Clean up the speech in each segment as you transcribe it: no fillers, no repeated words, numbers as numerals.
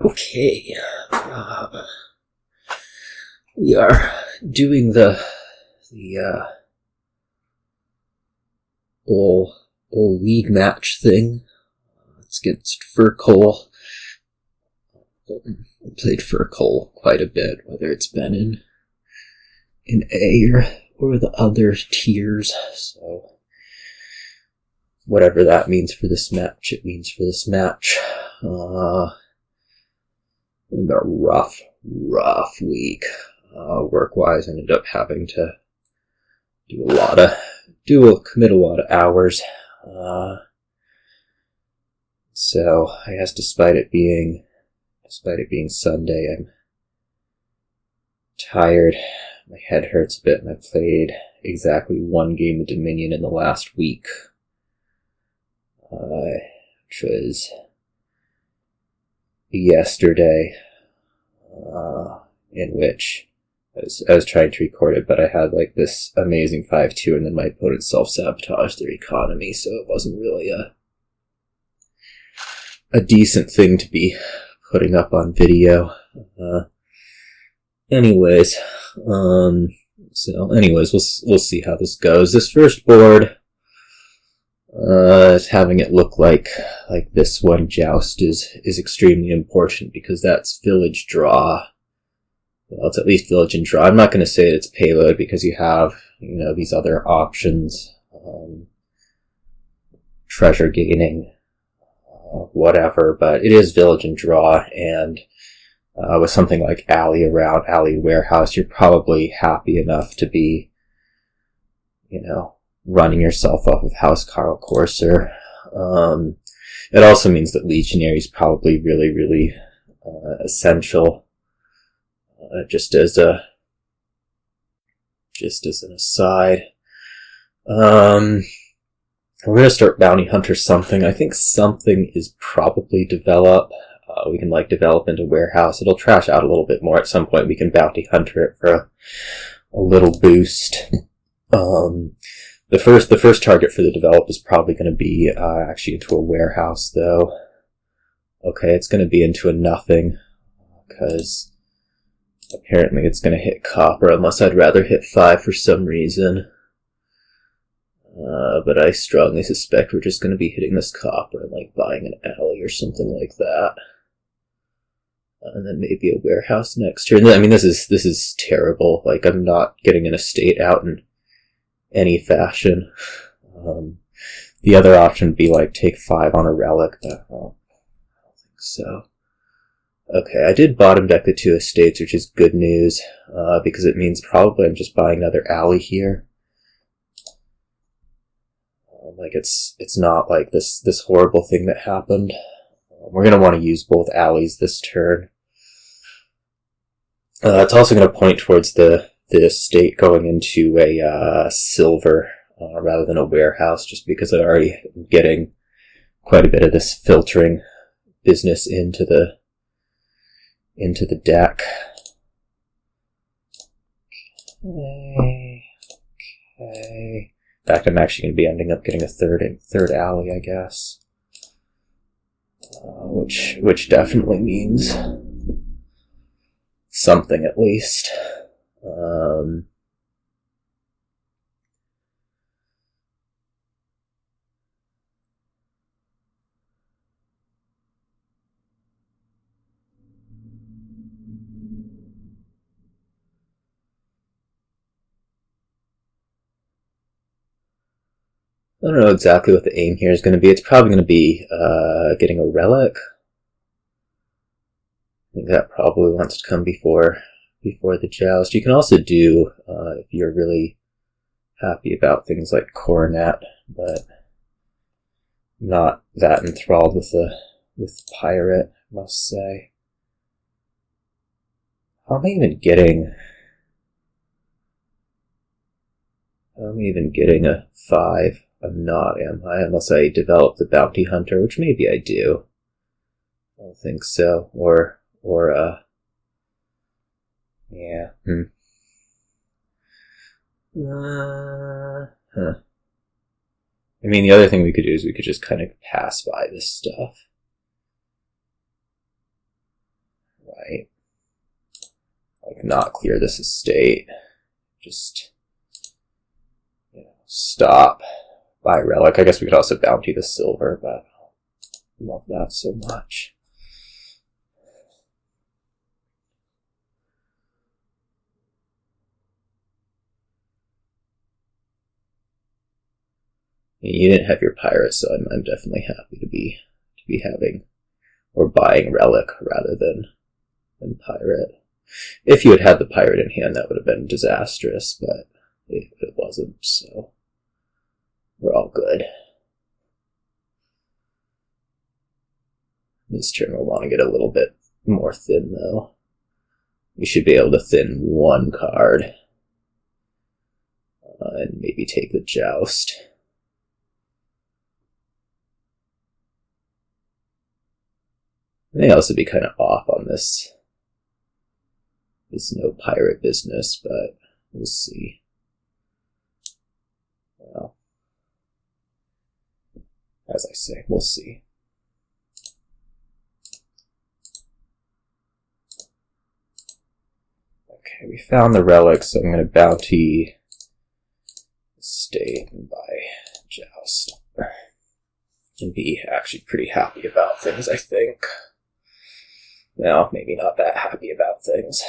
Okay, we are doing the all league match thing. It's against Fircoal. I played Fircoal quite a bit, whether it's been in A or the other tiers, so whatever that means for this match, it means for this match. And a rough week. Work-wise, I ended up having to commit a lot of hours. So I guess despite it being Sunday, I'm tired. My head hurts a bit, and I played exactly one game of Dominion in the last week, which was yesterday, in which I was trying to record it, but I had like this amazing 5-2, and then my opponent self-sabotaged their economy, so it wasn't really a decent thing to be putting up on video. Anyways, we'll see how this goes. This first board is having it look like this one. Joust is extremely important because that's village draw. Well, it's at least village and draw. I'm not going to say it's payload because you have, these other options, treasure gaining, whatever, but it is village and draw, and with something like alley warehouse, you're probably happy enough to be, running yourself off of House Carl Courser. It also means that Legionary is probably really, really essential. Just as an aside, we're going to start Bounty Hunter something. I think something is probably develop. We can develop into warehouse. It'll trash out a little bit more at some point. We can Bounty Hunter it for a little boost. The first target for the develop is probably going to be actually into a warehouse, though. Okay, it's going to be into a nothing because apparently it's going to hit copper, unless I'd rather hit 5 for some reason. But I strongly suspect we're just going to be hitting this copper and buying an alley or something like that. And then maybe a warehouse next turn. I mean, this is terrible. I'm not getting an estate out in any fashion. The other option would be take 5 on a relic, but I don't think so. Okay, I did bottom deck the 2 estates, which is good news, because it means probably I'm just buying another alley here. It's not this horrible thing that happened. We're going to want to use both alleys this turn. It's also going to point towards the estate going into a silver rather than a warehouse, just because I'm already getting quite a bit of this filtering business into the deck. Okay. In fact, I'm actually going to be ending up getting a third alley, I guess. Which definitely means something, at least. I don't know exactly what the aim here is going to be. It's probably going to be getting a relic. I think that probably wants to come before the joust. You can also do, if you're really happy about things like coronet, but not that enthralled with pirate, I must say. How am I even getting a 5? I'm not, am I? Unless I develop the Bounty Hunter, which maybe I do. I don't think so. Yeah. I mean, the other thing we could do is we could just kind of pass by this stuff. like not clear this estate. Just stop, buy Relic. I guess we could also bounty the silver, but I love that so much. You didn't have your pirate, so I'm definitely happy to be having or buying Relic rather than pirate. If you had had the pirate in hand, that would have been disastrous, but it wasn't, so we're all good. This turn we'll want to get a little bit more thin, though. We should be able to thin one card and maybe take the Joust. I may also be kind of off on this no pirate business, but we'll see. Well, as I say, we'll see. Okay, we found the relic, so I'm going to bounty estate and buy Joust. And be actually pretty happy about things, I think. No, maybe not that happy about things.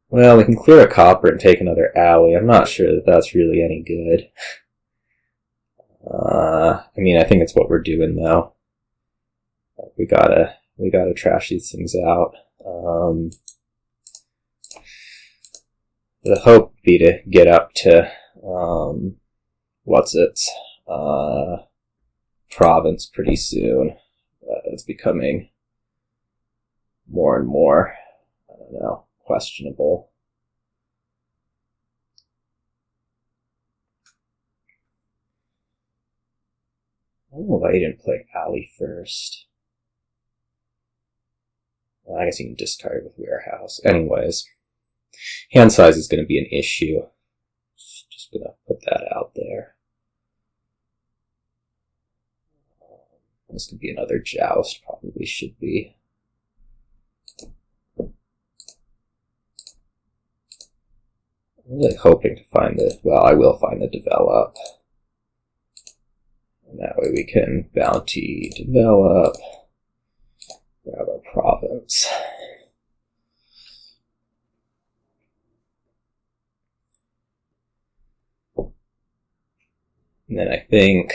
Well, we can clear a copper and take another alley. I'm not sure that that's really any good. I mean, I think it's what we're doing, though. We gotta trash these things out. The hope would be to get up to, province pretty soon. It's becoming more and more, I don't know, questionable. I don't know why you didn't play alley first. Well, I guess you can discard with warehouse. Anyways, hand size is going to be an issue. Just going to put that out there. This could be another Joust, probably should be. I'm really hoping to find the, well, I will find the develop. And that way we can bounty develop, grab our province. And then I think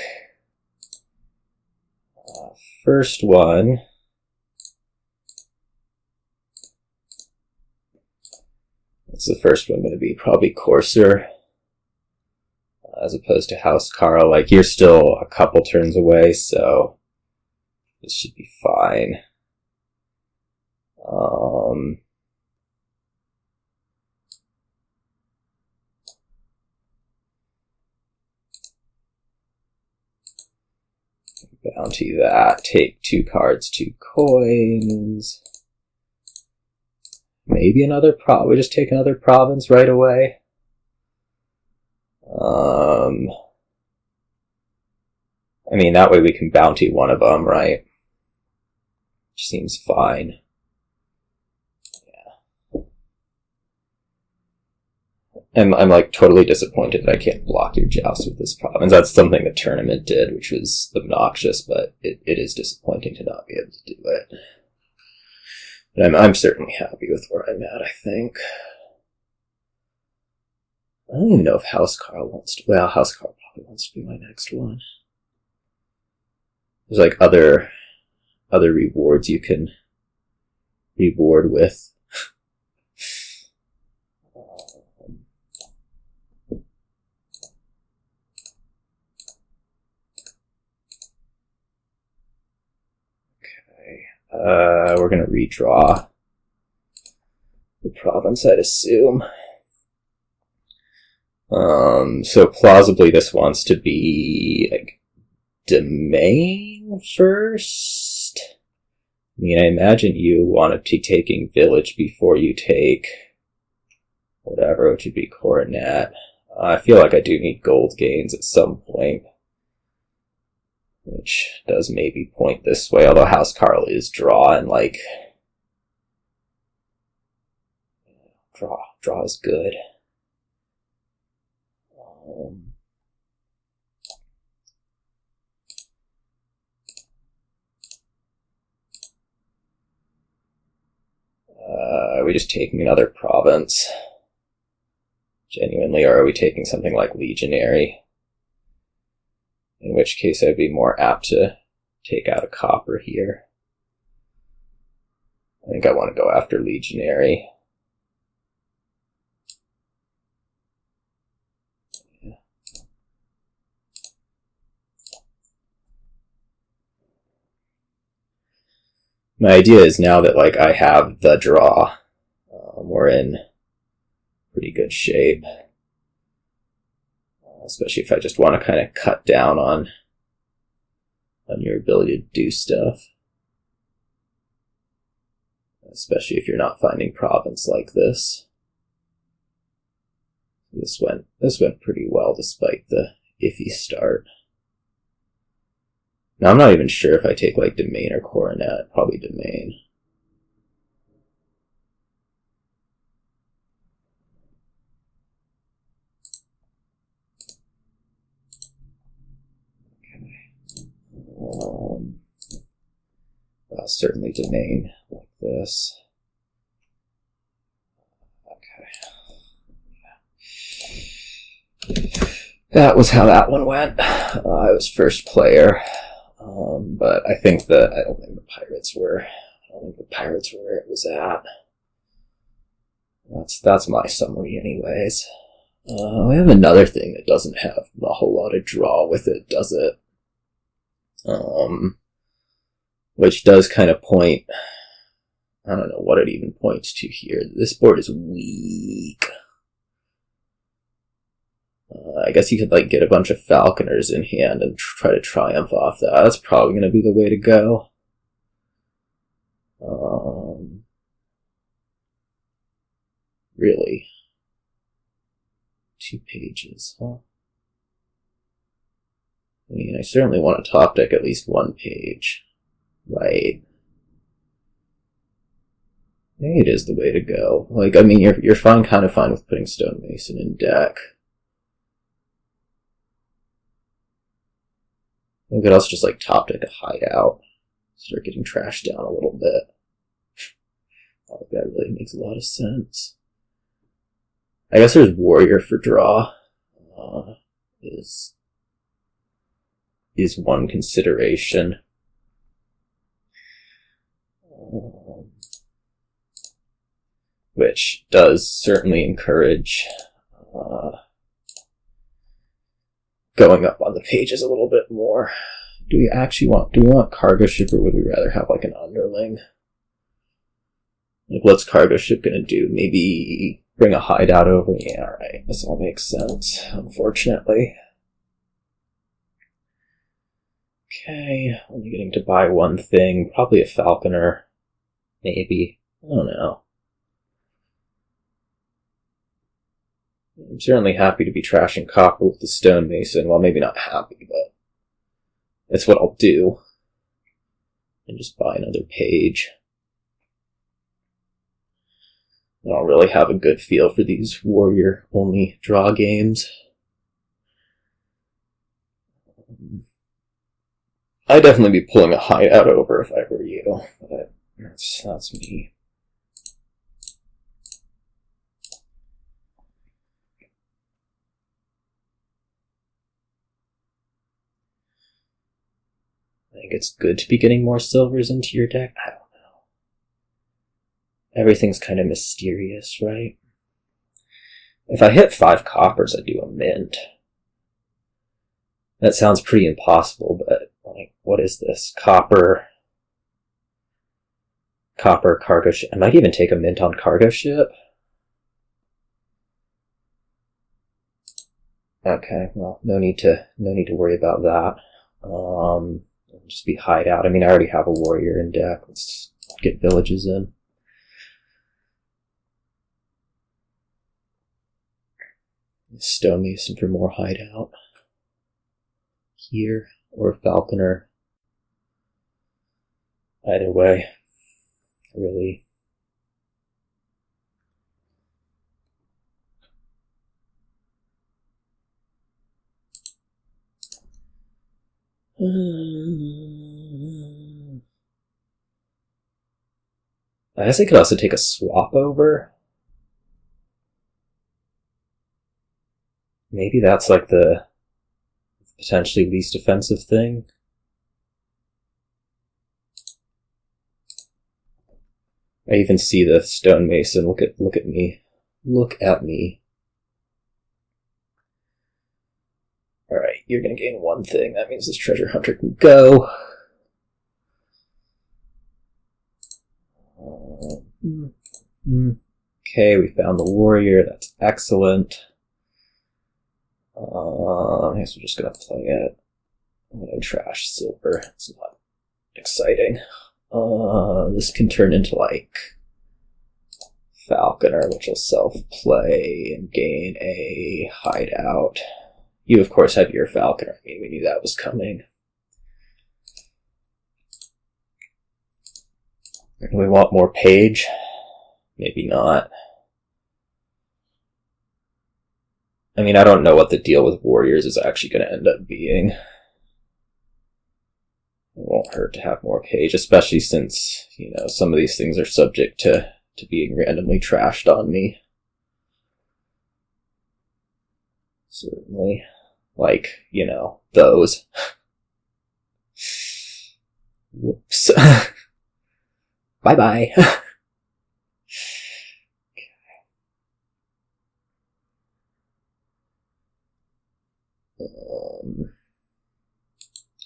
first one, what's the first one going to be? Probably Courser, as opposed to House Carl. Like, you're still a couple turns away, so this should be fine. Bounty that, take 2 cards, 2 coins. Maybe another we just take another province right away. I mean, that way we can bounty one of them, right? Which seems fine. I'm like totally disappointed that I can't block your Joust with this province. That's something the tournament did, which was obnoxious, but it is disappointing to not be able to do it. But I'm certainly happy with where I'm at, I think. I don't even know if House Carl wants to... Well, House Carl probably wants to be my next one. There's like other rewards you can reward with. We're going to redraw the province, I'd assume. So plausibly this wants to be like domain first, mean, I imagine you want to be taking village before you take whatever, which would be coronet. I feel like I do need gold gains at some point, which does maybe point this way, although House Carl is draw, and like draw is good. Are we just taking another province? Genuinely, or are we taking something like Legionary? In which case I'd be more apt to take out a copper here. I think I want to go after Legionary. Yeah. My idea is now that like I have the draw, we're in pretty good shape. Especially if I just want to kind of cut down on your ability to do stuff. Especially if you're not finding province like this. This went pretty well despite the iffy start. Now I'm not even sure if I take like Domain or Coronet. Probably Domain. Well, certainly Domain like this. Okay. That was how that one went. I was first player, but I don't think the pirates were where it was at. That's my summary, anyways. We have another thing that doesn't have a whole lot of draw with it, does it? Which does kind of point, I don't know what it even points to here. This board is weak. I guess you could like get a bunch of Falconers in hand and try to triumph off that. That's probably going to be the way to go. Really? 2 pages, huh? I mean, I certainly want to top deck at least 1 page. Right. Maybe it is the way to go. Like, I mean, you're kind of fine with putting Stonemason in deck. We could also just, like, top deck a Hideout. Start getting trashed down a little bit. I think that really makes a lot of sense. I guess there's Warrior for draw. Is one consideration. Which does certainly encourage going up on the pages a little bit more. Do we want Cargo Ship, or would we rather have like an Underling? Like, what's Cargo Ship gonna do? Maybe bring a Hideout over? Yeah, alright, this all makes sense, unfortunately. Okay, only getting to buy 1 thing, probably a Falconer. Maybe. I don't know. I'm certainly happy to be trashing copper with the Stonemason. Well, maybe not happy, but that's what I'll do. And just buy another page. I don't really have a good feel for these warrior-only draw games. I'd definitely be pulling a Hideout over if I were you, but that's me. I think it's good to be getting more silvers into your deck. I don't know. Everything's kind of mysterious, right? If I hit 5 coppers, I'd do a mint. That sounds pretty impossible, but like, what is this? Copper, cargo ship. I might even take a mint on cargo ship. Okay, well, no need to worry about that. Just be Hideout. I mean, I already have a warrior in deck. Let's get villages in. Stonemason for more hideout. Here, or Falconer. Either way, really. I guess I could also take a swap over. Maybe that's like the potentially least offensive thing. I even see the Stonemason. Look at me. Look at me. Alright, you're gonna gain one thing. That means this treasure hunter can go. Okay, we found the warrior. That's excellent. I guess we're just gonna play it. I'm gonna trash silver. It's not exciting. This can turn into like Falconer, which will self-play and gain a hideout. You, of course, have your Falconer. I mean, we knew that was coming. Do we want more page? Maybe not. I mean, I don't know what the deal with warriors is actually going to end up being. It won't hurt to have more page, especially since, you know, some of these things are subject to being randomly trashed on me. Certainly. Like, you know, those. Whoops. Bye-bye.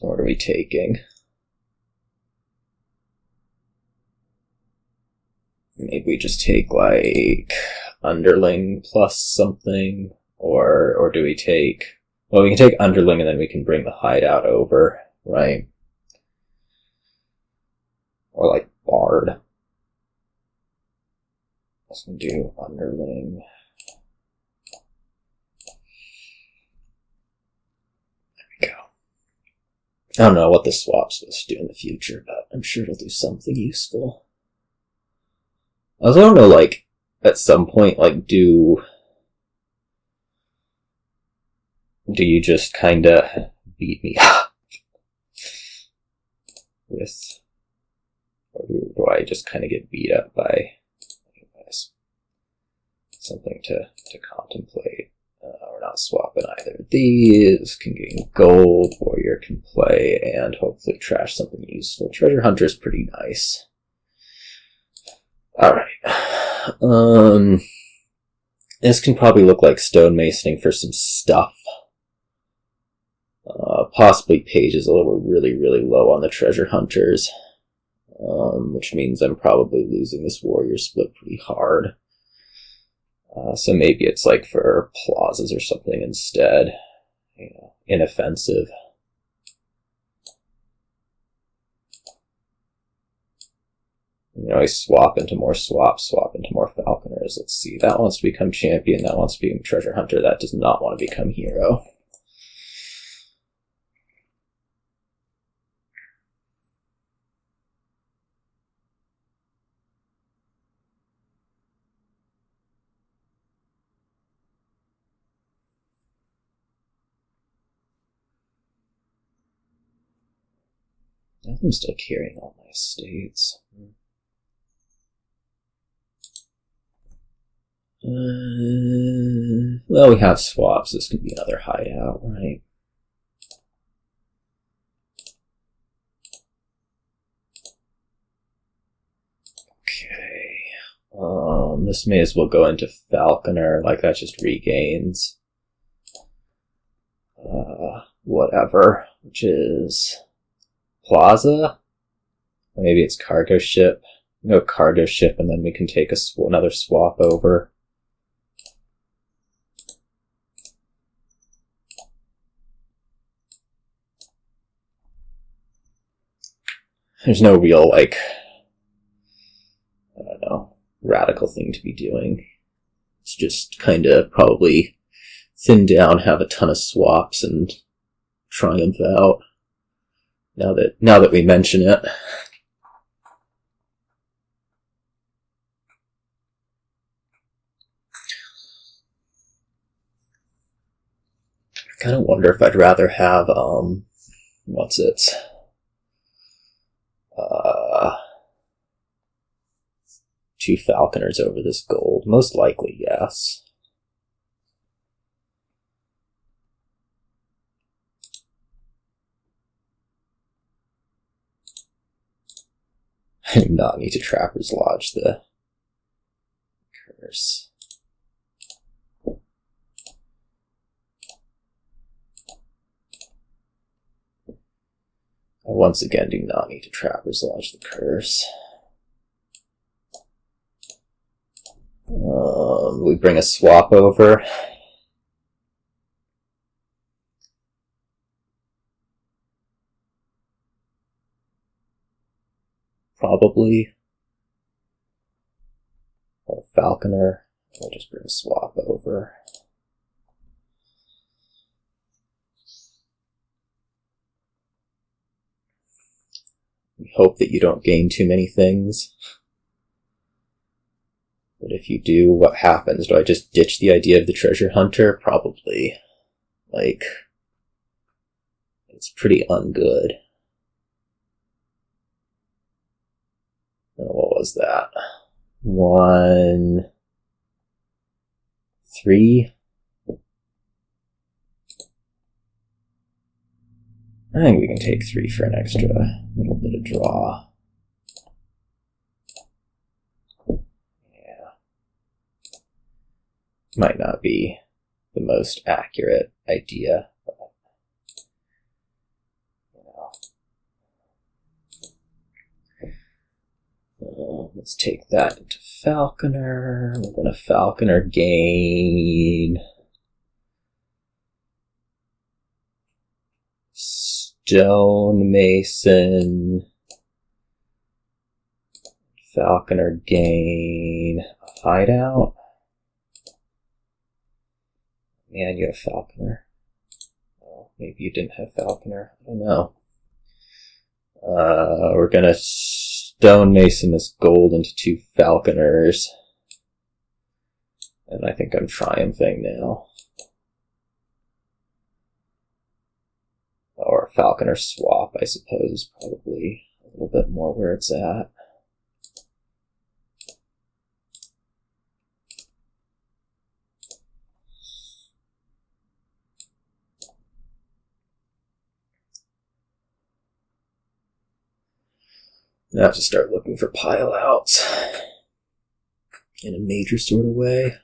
What are we taking? Maybe we just take, like, Underling plus something, or do we take... Well, we can take Underling and then we can bring the hideout over, right? Or, like, Bard. Let's do Underling. There we go. I don't know what the swap's supposed to do in the future, but I'm sure it'll do something useful. I also don't know, like, at some point, like, do you just kinda beat me up with, or do I just kinda get beat up by, anyways, something to contemplate. We're not swapping either of these. Can gain gold, warrior can play, and hopefully trash something useful. Treasure hunter is pretty nice. Alright. This can probably look like stonemasoning for some stuff. Possibly pages, although we're really, really low on the treasure hunters. Which means I'm probably losing this warrior split pretty hard. So maybe it's like for plazas or something instead. You know, inoffensive. You know, I swap into more swaps, swap into more falconers. Let's see. That wants to become champion. That wants to become treasure hunter. That does not want to become hero. I'm still carrying all my estates. Well, we have swaps. This could be another hideout, right? Okay. This may as well go into Falconer. Like, that just regains whatever, which is Plaza? Maybe it's cargo ship. No, cargo ship, and then we can take another swap over. There's no real, like, radical thing to be doing. It's just kind of probably thin down, have a ton of swaps, and triumph out. Now that we mention it. I kind of wonder if I'd rather have, what's it? Two Falconers over this gold. Most likely, yes. I do not need to Trapper's Lodge the curse. I once again do not need to Trapper's Lodge the curse. We bring a swap over. Probably. Or Falconer. We'll just bring a swap over. We hope that you don't gain too many things. But if you do, what happens? Do I just ditch the idea of the treasure hunter? Probably. Like, it's pretty ungood. What was that? 1, 3. I think we can take 3 for an extra little bit of draw. Might not be the most accurate idea, but, let's take that into Falconer. We're going to Falconer gain Stonemason. Falconer gain a Hideout. Man, you have Falconer. Oh, maybe you didn't have Falconer. I don't know. We're gonna Stonemason this gold into 2 Falconers. And I think I'm triumphing now. Or Falconer swap, I suppose, is probably a little bit more where it's at. Now to start looking for pile outs in a major sort of way.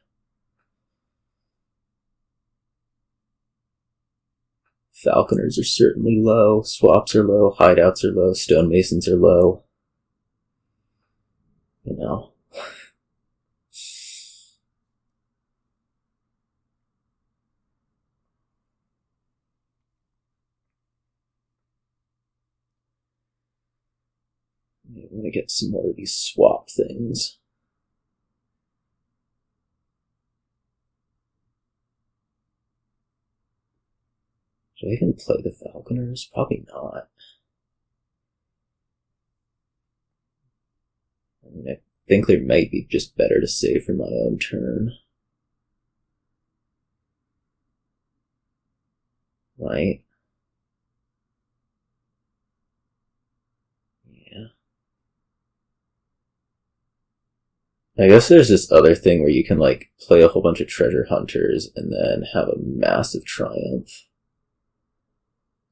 Falconers are certainly low, swaps are low, hideouts are low, stonemasons are low. You know. I want to get some more of these swap things. Do I even play the Falconers? Probably not. I mean, I think they might be just better to save for my own turn. Right? Yeah. I guess there's this other thing where you can, like, play a whole bunch of treasure hunters and then have a massive triumph.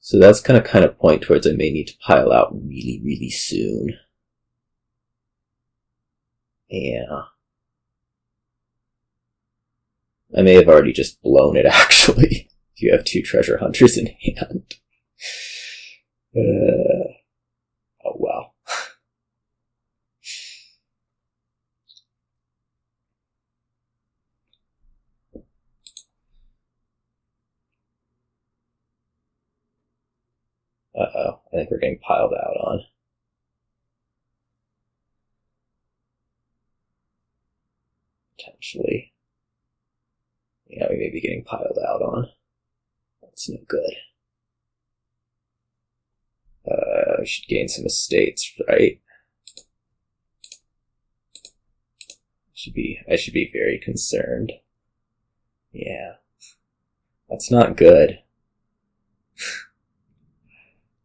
So that's kind of point towards I may need to pile out really, really soon. Yeah. I may have already just blown it, actually. If you have 2 treasure hunters in hand. Oh well. Uh-oh, I think we're getting piled out on. potentially. Yeah, we may be getting piled out on. That's no good. We should gain some estates, right? I should be very concerned. Yeah. That's not good.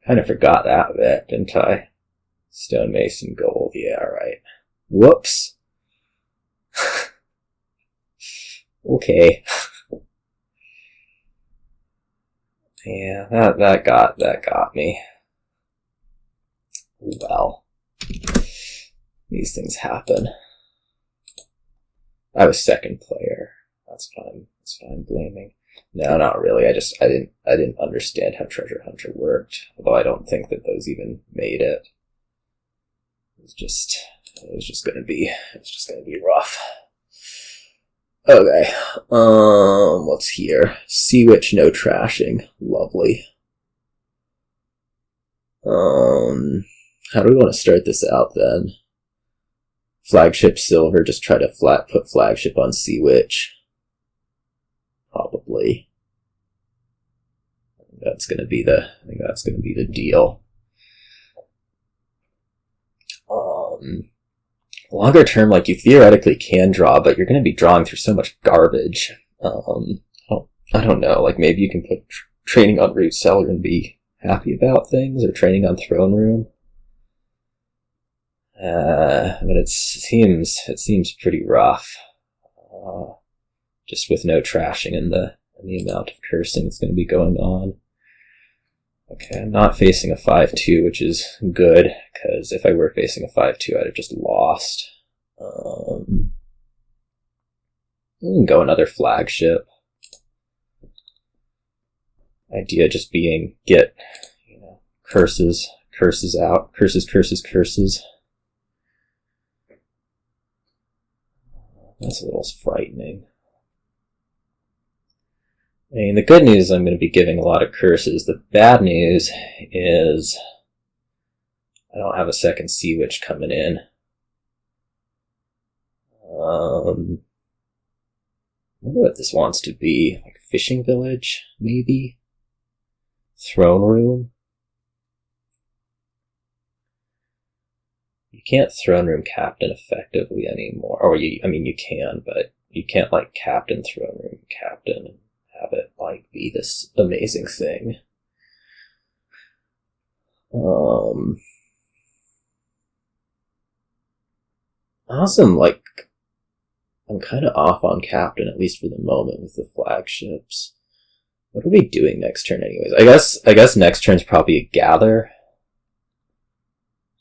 Kind of forgot that bit, didn't I? Stonemason gold, yeah, right. Whoops. Okay. Yeah, that got me. Well, these things happen. I was second player. That's what I'm blaming. No, not really. I didn't understand how Treasure Hunter worked. Although I don't think that those even made it. It was just gonna be rough. Okay. What's here? Sea Witch, no trashing. Lovely. How do we want to start this out then? Flagship silver, just try to put flagship on Sea Witch. Probably. I think that's gonna be the deal. Longer term, like, you theoretically can draw, but you're gonna be drawing through so much garbage. I don't know, like, maybe you can put training on Root Cellar and be happy about things, or training on Throne Room. But it seems pretty rough. Just with no trashing and the amount of cursing that's going to be going on. Okay, I'm not facing a 5-2, which is good, because if I were facing a 5-2, I'd have just lost. We can go another flagship. Idea just being get, curses out, curses. That's a little frightening. I mean, the good news is I'm going to be giving a lot of curses. The bad news is I don't have a second Sea Witch coming in. I wonder what this wants to be. Like a fishing village, maybe? Throne room? You can't throne room captain effectively anymore. Or you can, but you can't, like, captain throne room captain and have it, like, be this amazing thing. Awesome, like, I'm kind of off on captain, at least for the moment, with the flagships. What are we doing next turn anyways? I guess next turn's probably a gather.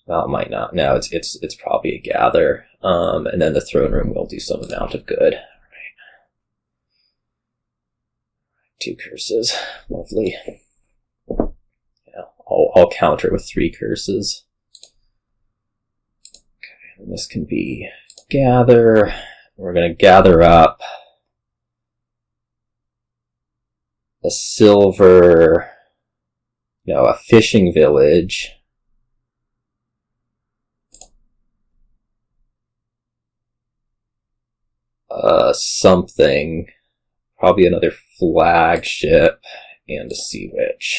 Well, it might not. No, it's probably a gather. And then the throne room will do some amount of good. Alright. 2 curses. Lovely. Yeah, I'll counter with 3 curses. Okay, and this can be gather. We're gonna gather up a fishing village. Something, probably another flagship, and a Sea Witch.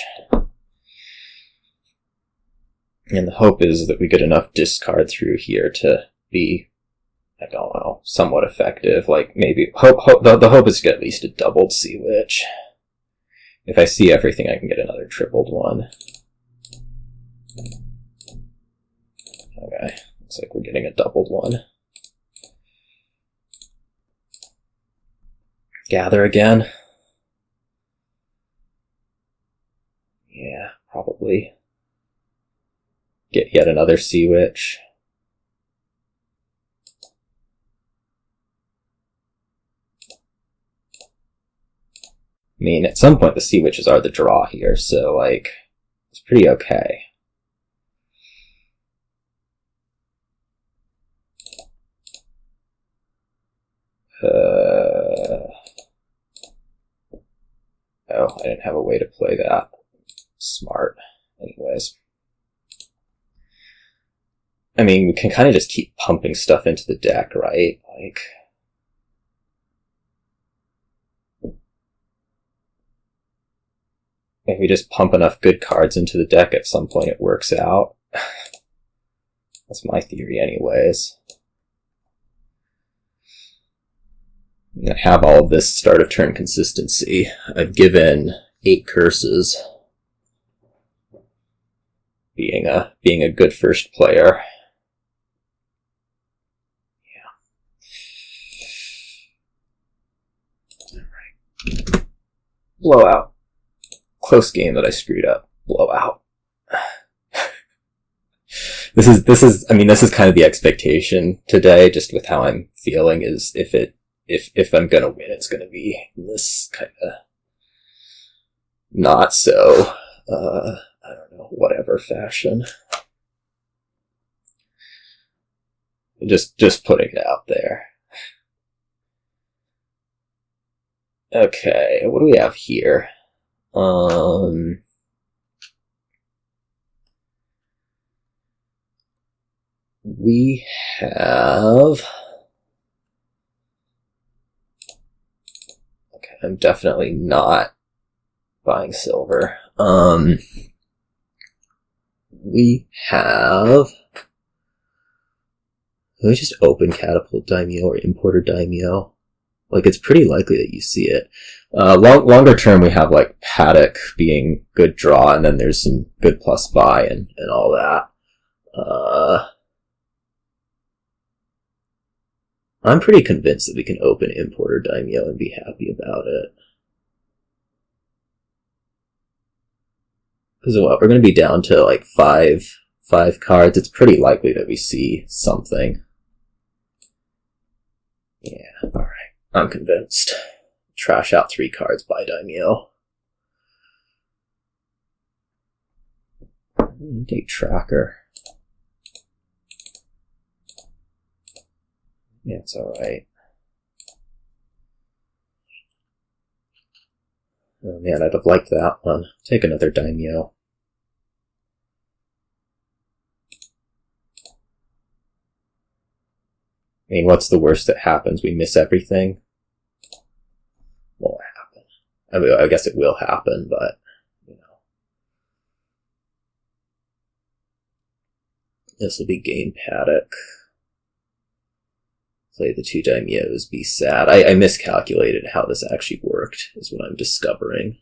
And the hope is that we get enough discard through here to be, I don't know, somewhat effective. Like, maybe, the hope is to get at least a doubled Sea Witch. If I see everything, I can get another tripled one. Okay, looks like we're getting a doubled one. Gather again. Yeah, probably. Get yet another Sea Witch. I mean, at some point the Sea Witches are the draw here, so, like, it's pretty okay. Oh, I didn't have a way to play that. Smart. Anyways. I mean, we can kind of just keep pumping stuff into the deck, right? Like, if we just pump enough good cards into the deck, at some point it works out. That's my theory anyways. I'm going to have all of this start of turn consistency. I've given 8 curses, being a good first player. Yeah. Alright. Blowout. Close game that I screwed up. Blowout. This is kind of the expectation today, just with how I'm feeling, is if I'm gonna win, it's gonna be in this kind of not so, I don't know, whatever fashion. Just putting it out there. Okay, what do we have here? We have... Okay, I'm definitely not buying silver. We have... Let me just open Catapult Daimyo or Importer Daimyo. Like, it's pretty likely that you see it. Longer term, we have, like, Paddock being good draw, and then there's some good plus buy and all that. I'm pretty convinced that we can open Importer Daimyo and be happy about it. Because what, we're going to be down to, like, five cards. It's pretty likely that we see something. Yeah, alright. I'm convinced. Trash out 3 cards by Daimyo. Take Tracker. Yeah, it's alright. Oh man, I'd have liked that one. Take another Daimyo. I mean, what's the worst that happens? We miss everything? Won't happen. I mean, I guess it will happen, but, you know. This will be game Paddock. Play the 2 Daimyos, be sad. I miscalculated how this actually worked, is what I'm discovering.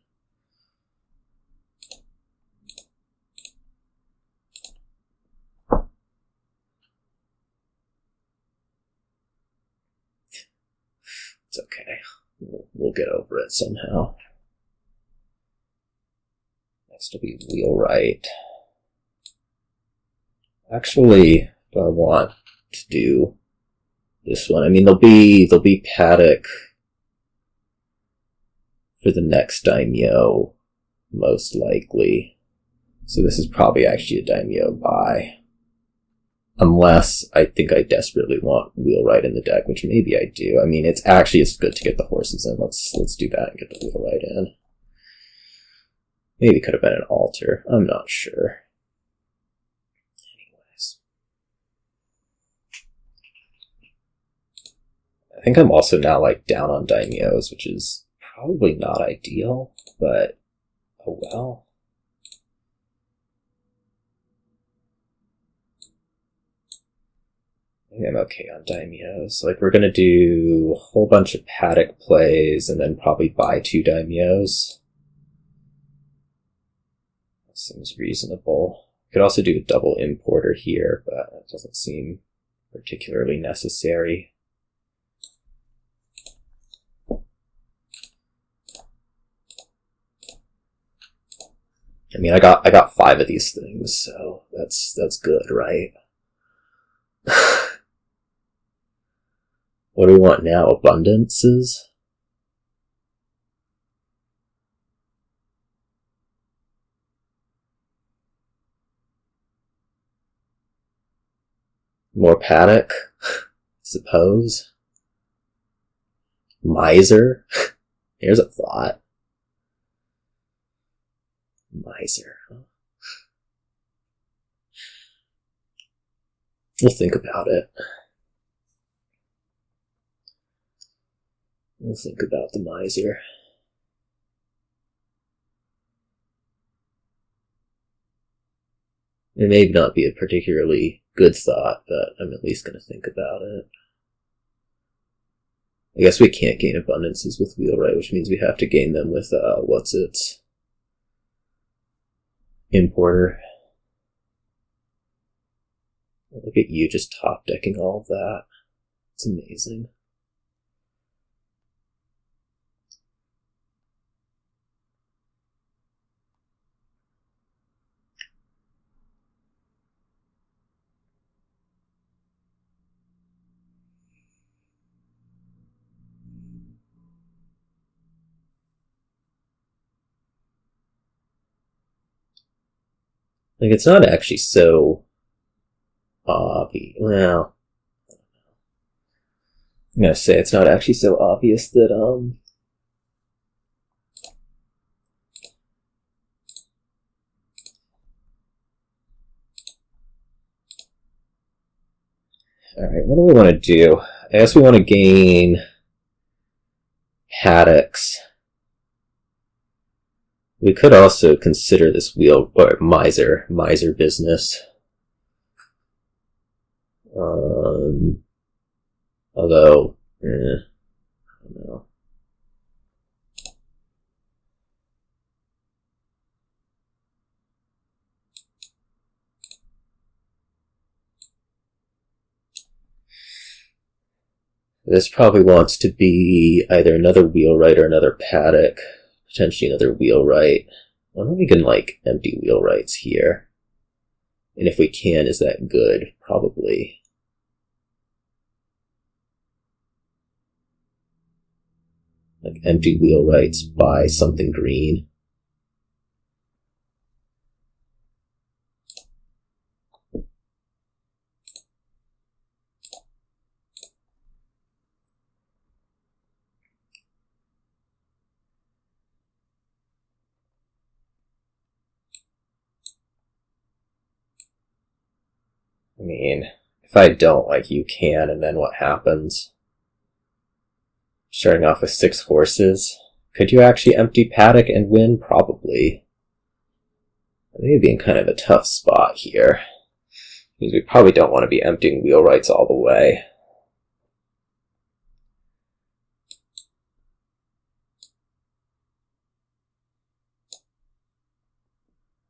It's okay. We'll get over it somehow. Next will be Wheelwright. Actually, do I want to do this one? I mean, there'll be Paddock for the next Daimyo, most likely. So this is probably actually a Daimyo buy. Unless I think I desperately want Wheelwright in the deck, which maybe I do. I mean, it's good to get the horses in. Let's do that and get the Wheelwright in. Maybe it could have been an altar. I'm not sure. Anyways. I think I'm also now, like, down on Daimyos, which is probably not ideal, but oh well. Maybe I'm okay on Daimyos. Like, we're gonna do a whole bunch of Paddock plays and then probably buy 2 Daimyos. That seems reasonable. Could also do a double importer here, but that doesn't seem particularly necessary. I mean, I got 5 of these things, so that's good, right? What do we want now? Abundances? More Paddock? Suppose? Miser? Here's a thought. Miser, huh? We'll think about it. We'll think about the Miser. It may not be a particularly good thought, but I'm at least going to think about it. I guess we can't gain abundances with Wheelwright, which means we have to gain them with, Importer. Look at you just top decking all of that. It's amazing. Like, it's not actually so obvious. Well, I'm gonna say it's not actually so obvious that, Alright, what do we want to do? I guess we want to gain Paddocks. We could also consider this miser business. Although, I don't know. This probably wants to be either another Wheelwright or another Paddock. Potentially another Wheelwright. I wonder if we can, like, empty Wheelwrights here. And if we can, is that good? Probably. Like, empty Wheelwrights, buy something green. I mean, if I don't, like, you can, and then what happens? Starting off with 6 horses. Could you actually empty Paddock and win? Probably. I may be in kind of a tough spot here. Because we probably don't want to be emptying Wheelwrights all the way.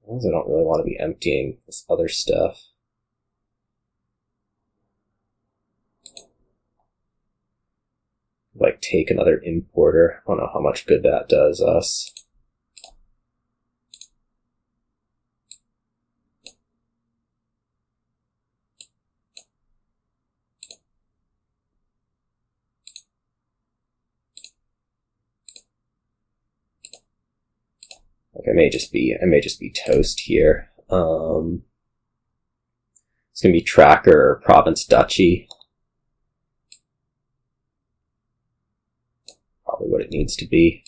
I don't really want to be emptying this other stuff. Like, take another importer. I don't know how much good that does us. Like, I may just be toast here. It's gonna be Tracker or Province Duchy. Probably what it needs to be.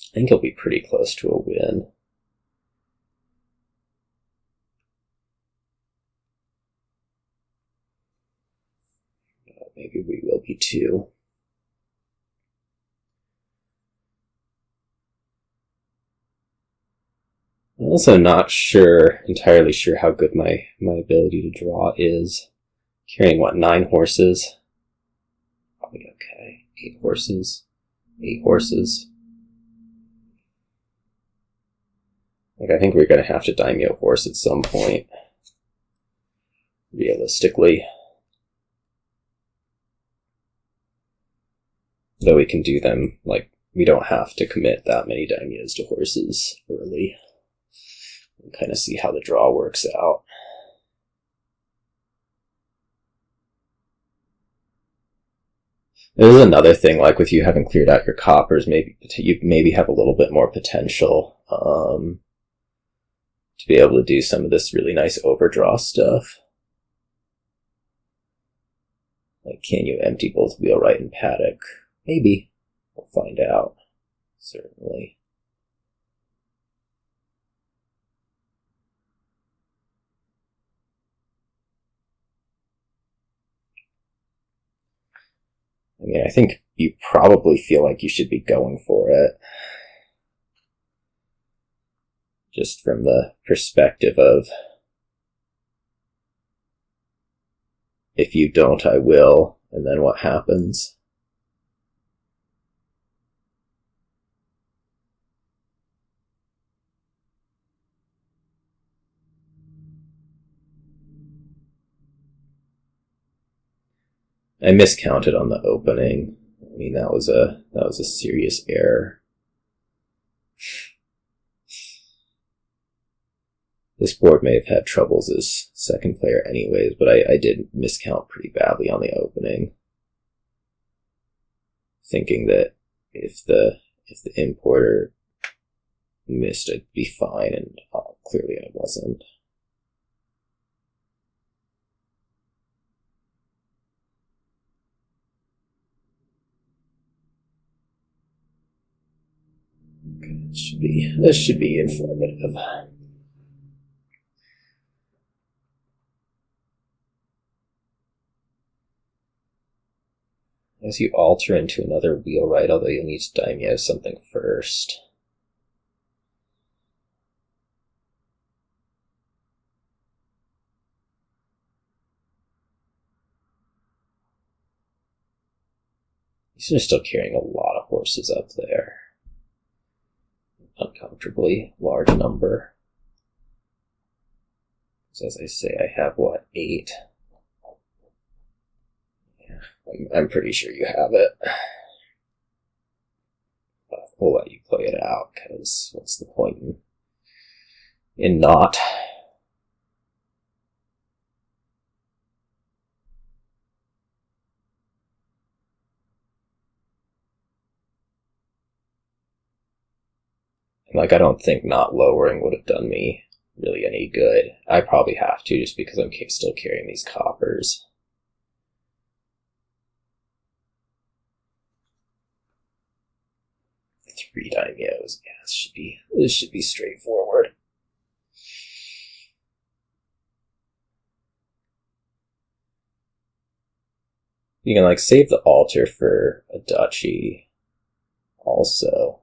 I think he'll be pretty close to a win. Maybe we will be too. I'm also not entirely sure how good my ability to draw is. Carrying, what, 9 horses? Probably okay. 8 horses. 8 horses. Like, I think we're going to have to Daimyo horse at some point. Realistically. Though we can do them, like, we don't have to commit that many Daimyos to horses early. And kind of see how the draw works out. There's another thing, like with you having cleared out your coppers, maybe you maybe have a little bit more potential to be able to do some of this really nice overdraw stuff. Like, can you empty both Wheelwright and Paddock? Maybe. We'll find out. Certainly. I mean, I think you probably feel like you should be going for it. Just from the perspective of, if you don't, I will, and then what happens? I miscounted on the opening. I mean, that was a serious error. This board may have had troubles as second player anyways, but I did miscount pretty badly on the opening. Thinking that if the importer missed, I'd be fine, and clearly I wasn't. Okay, this should be informative. As you alter into another Wheelwright, although you'll need to Daimyo something first. These are still carrying a lot of horses up there. Uncomfortably large number. So as I say, I have, what, 8? I'm pretty sure you have it. But we'll let you play it out, because what's the point in not? Like, I don't think not lowering would have done me really any good. I probably have to, just because I'm still carrying these coppers. Three Daimyos. Yeah, this should be straightforward. You can, like, save the altar for a duchy also.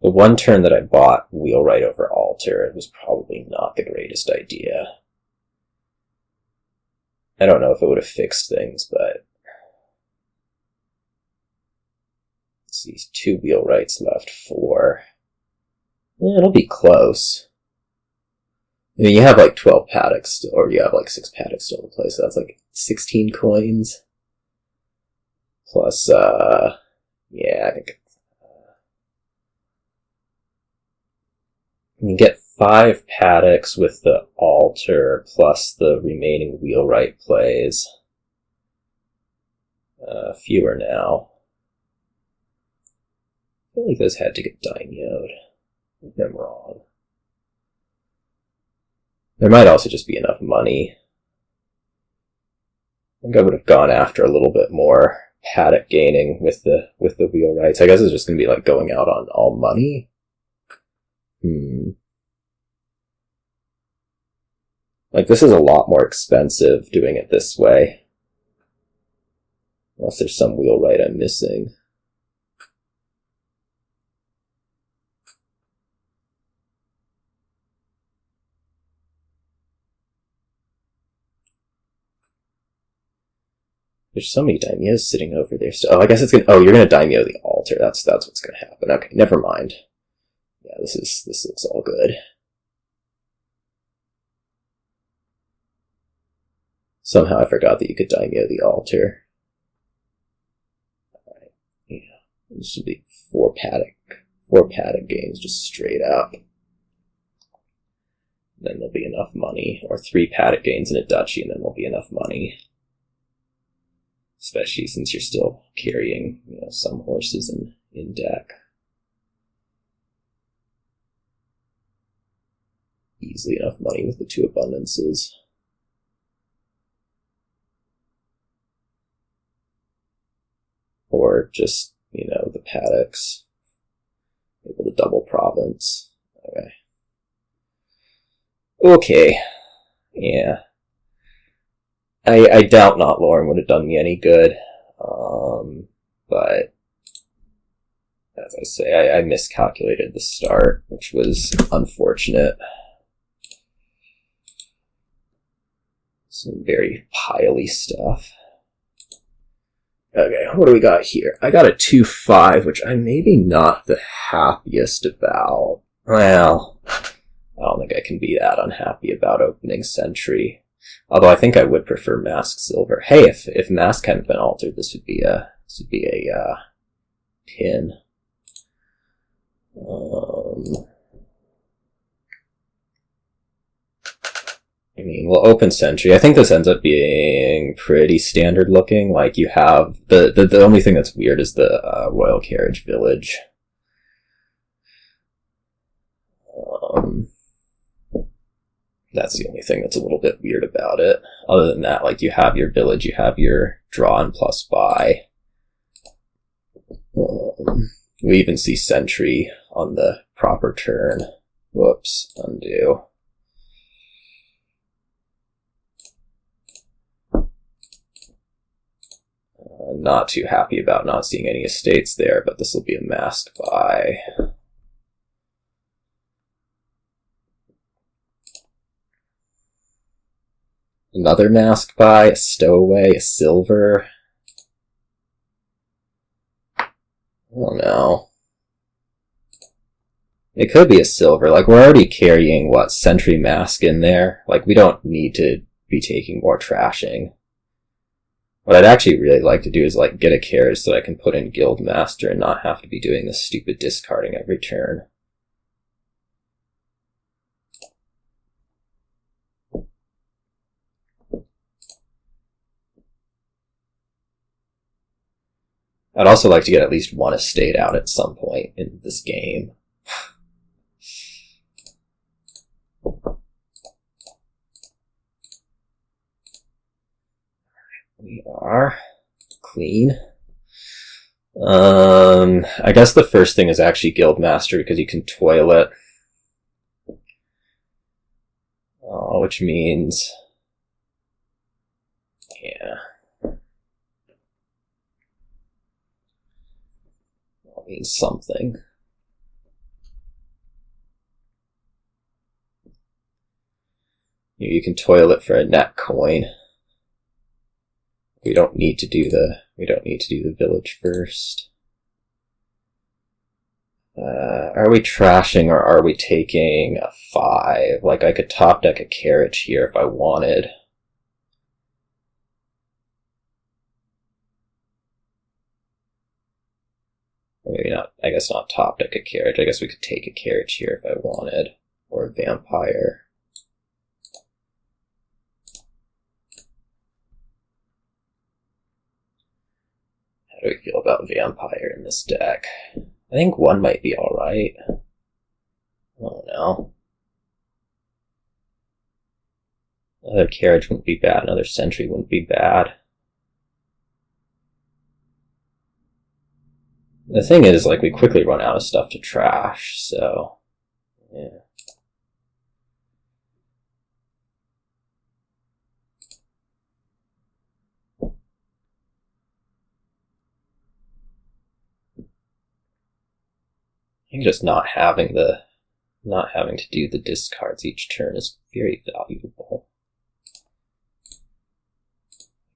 The one turn that I bought Wheelwright over altar, it was probably not the greatest idea. I don't know if it would have fixed things, but let's see, 2 Wheelwrights left, 4. Yeah, it'll be close. I mean, you have like 12 Paddocks, or you have like 6 Paddocks still to play, so that's like 16 coins. Plus, yeah, I think you get 5 Paddocks with the altar, plus the remaining Wheelwright plays. Fewer now. I feel like those had to get Daimyo'd, if I'm wrong. There might also just be enough money. I think I would have gone after a little bit more Paddock gaining with the Wheelwrights. I guess it's just going to be like going out on all money. Like, this is a lot more expensive doing it this way. Unless there's some Wheelwright I'm missing. There's so many Daimyos sitting over there still. Oh, I guess it's gonna... Oh, you're gonna Daimyo the altar. That's what's gonna happen. Okay, never mind. Yeah, this looks all good. Somehow I forgot that you could Daimyo the altar. Alright, yeah. This should be 4 Paddock games, just straight up. Then there'll be enough money. Or 3 Paddock gains and a duchy, and then there'll be enough money. Especially since you're still carrying, some horses in deck. Easily enough money with the 2 abundances. Or just, the Paddocks. Able to double province. Okay. Yeah. I doubt not Lauren would have done me any good. But as I say, I miscalculated the start, which was unfortunate. Some very pily stuff. Okay, what do we got here? I got a 2-5, which I'm maybe not the happiest about. Well, I don't think I can be that unhappy about opening Sentry. Although I think I would prefer Mask Silver. Hey, if Mask hadn't been altered, this would be a pin. We'll open Sentry. I think this ends up being pretty standard looking. Like, you have the only thing that's weird is the Royal Carriage Village. That's the only thing that's a little bit weird about it. Other than that, like, you have your village, you have your draw and plus buy. We even see Sentry on the proper turn. Whoops, undo. Not too happy about not seeing any estates there, but this will be a mask buy. Another mask buy, a stowaway, a silver. Oh no. It could be a silver. Like, we're already carrying, Sentry Mask in there. Like, we don't need to be taking more trashing. What I'd actually really like to do is, get a carriage so I can put in Guildmaster and not have to be doing this stupid discarding every turn. I'd also like to get at least one estate out at some point in this game. We are clean. I guess the first thing is actually Guildmaster, because you can toil it. Which means... yeah. That means something. You can toil it for a net coin. We don't need to do the village first. Are we trashing or are we taking a 5? Like, I could top deck a carriage here if I wanted. Or maybe not. I guess not top deck a carriage. I guess we could take a carriage here if I wanted. Or a vampire. How do we feel about Vampire in this deck? I think 1 might be alright. I don't know. Another Carriage wouldn't be bad, another Sentry wouldn't be bad. The thing is, we quickly run out of stuff to trash, so... yeah. I think just not having to do the discards each turn is very valuable.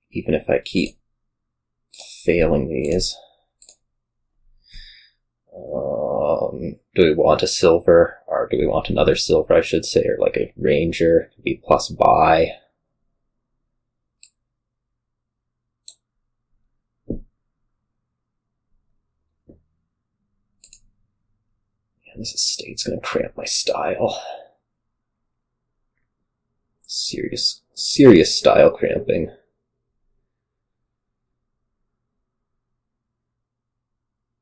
Even if I keep failing these. Do we want a silver, or do we want another silver, I should say, or like a ranger, could be plus buy. This estate's gonna cramp my style. Serious style cramping.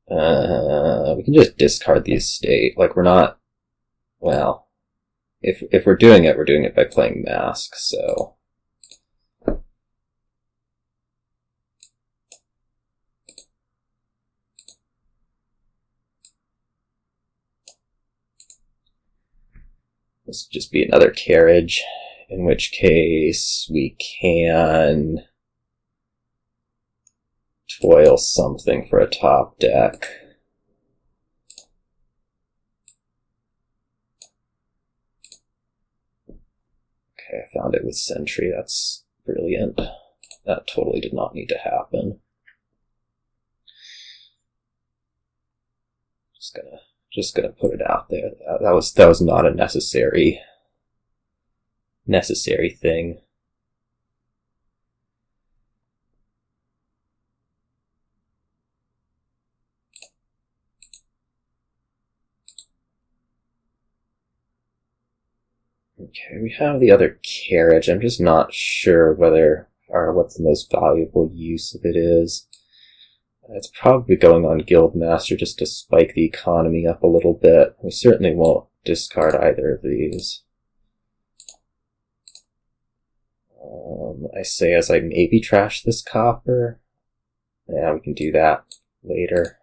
We can just discard the estate. We're not... well, if we're doing it by playing Mask, so... This would just be another carriage, in which case we can toil something for a top deck. Okay, I found it with Sentry. That's brilliant. That totally did not need to happen. Just gonna put it out there. That was not a necessary thing. Okay, we have the other carriage. I'm just not sure whether or what the most valuable use of it is. It's probably going on Guildmaster just to spike the economy up a little bit. We certainly won't discard either of these. I say as I maybe trash this copper. Yeah, we can do that later.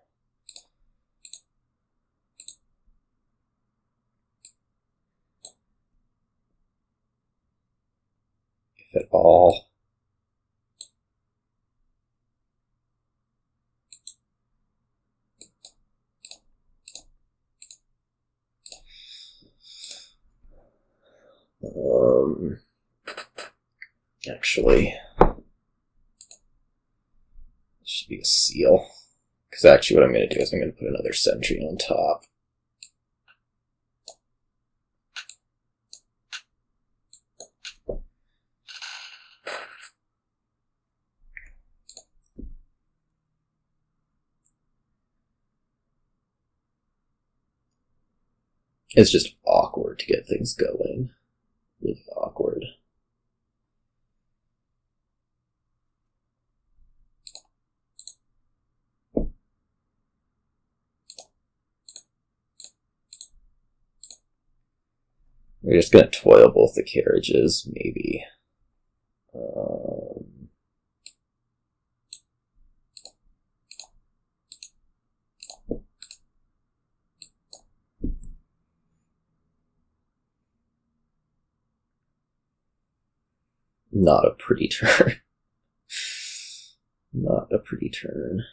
If at all. Actually, it should be a seal. Because actually what I'm going to do is I'm going to put another Sentry on top. It's just awkward to get things going. Really awkward. We're just going to toil both the carriages, maybe. Not a pretty turn. Not a pretty turn.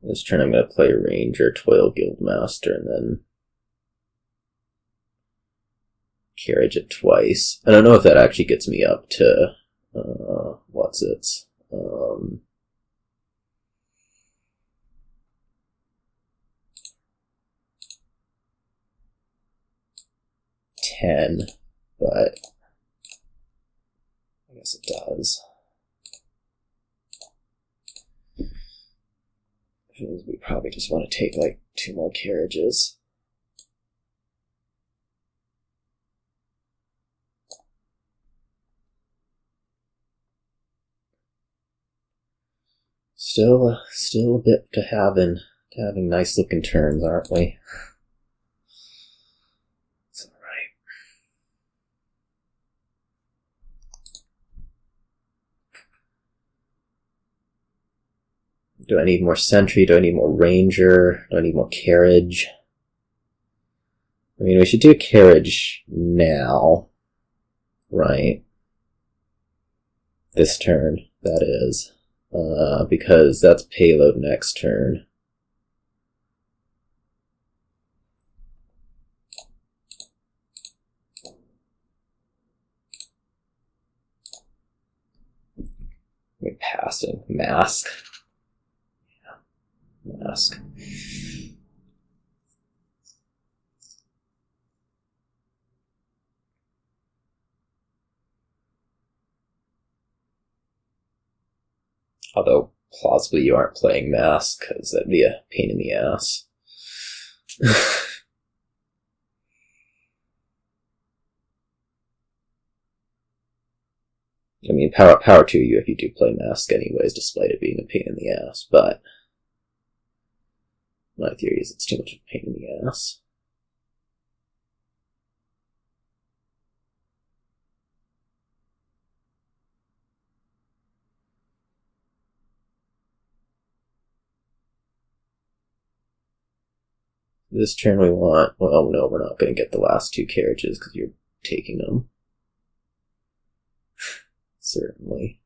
This turn I'm going to play Ranger, Toil, Guildmaster, and then Carriage it twice. I don't know if that actually gets me up to, what's it? 10, but I guess it does. We probably just want to take like 2 more carriages. Still a bit to having nice looking turns, aren't we? It's all right. Do I need more Sentry? Do I need more Ranger? Do I need more Carriage? I mean, we should do Carriage now, right? This turn, that is. Because that's payload next turn. We passed in Mask. Yeah, Mask. Although, plausibly you aren't playing Mask, because that'd be a pain in the ass. I mean, power to you if you do play Mask anyways, despite it being a pain in the ass, but my theory is it's too much of a pain in the ass. This turn we want... Well, no, we're not going to get the last 2 carriages because you're taking them. Certainly.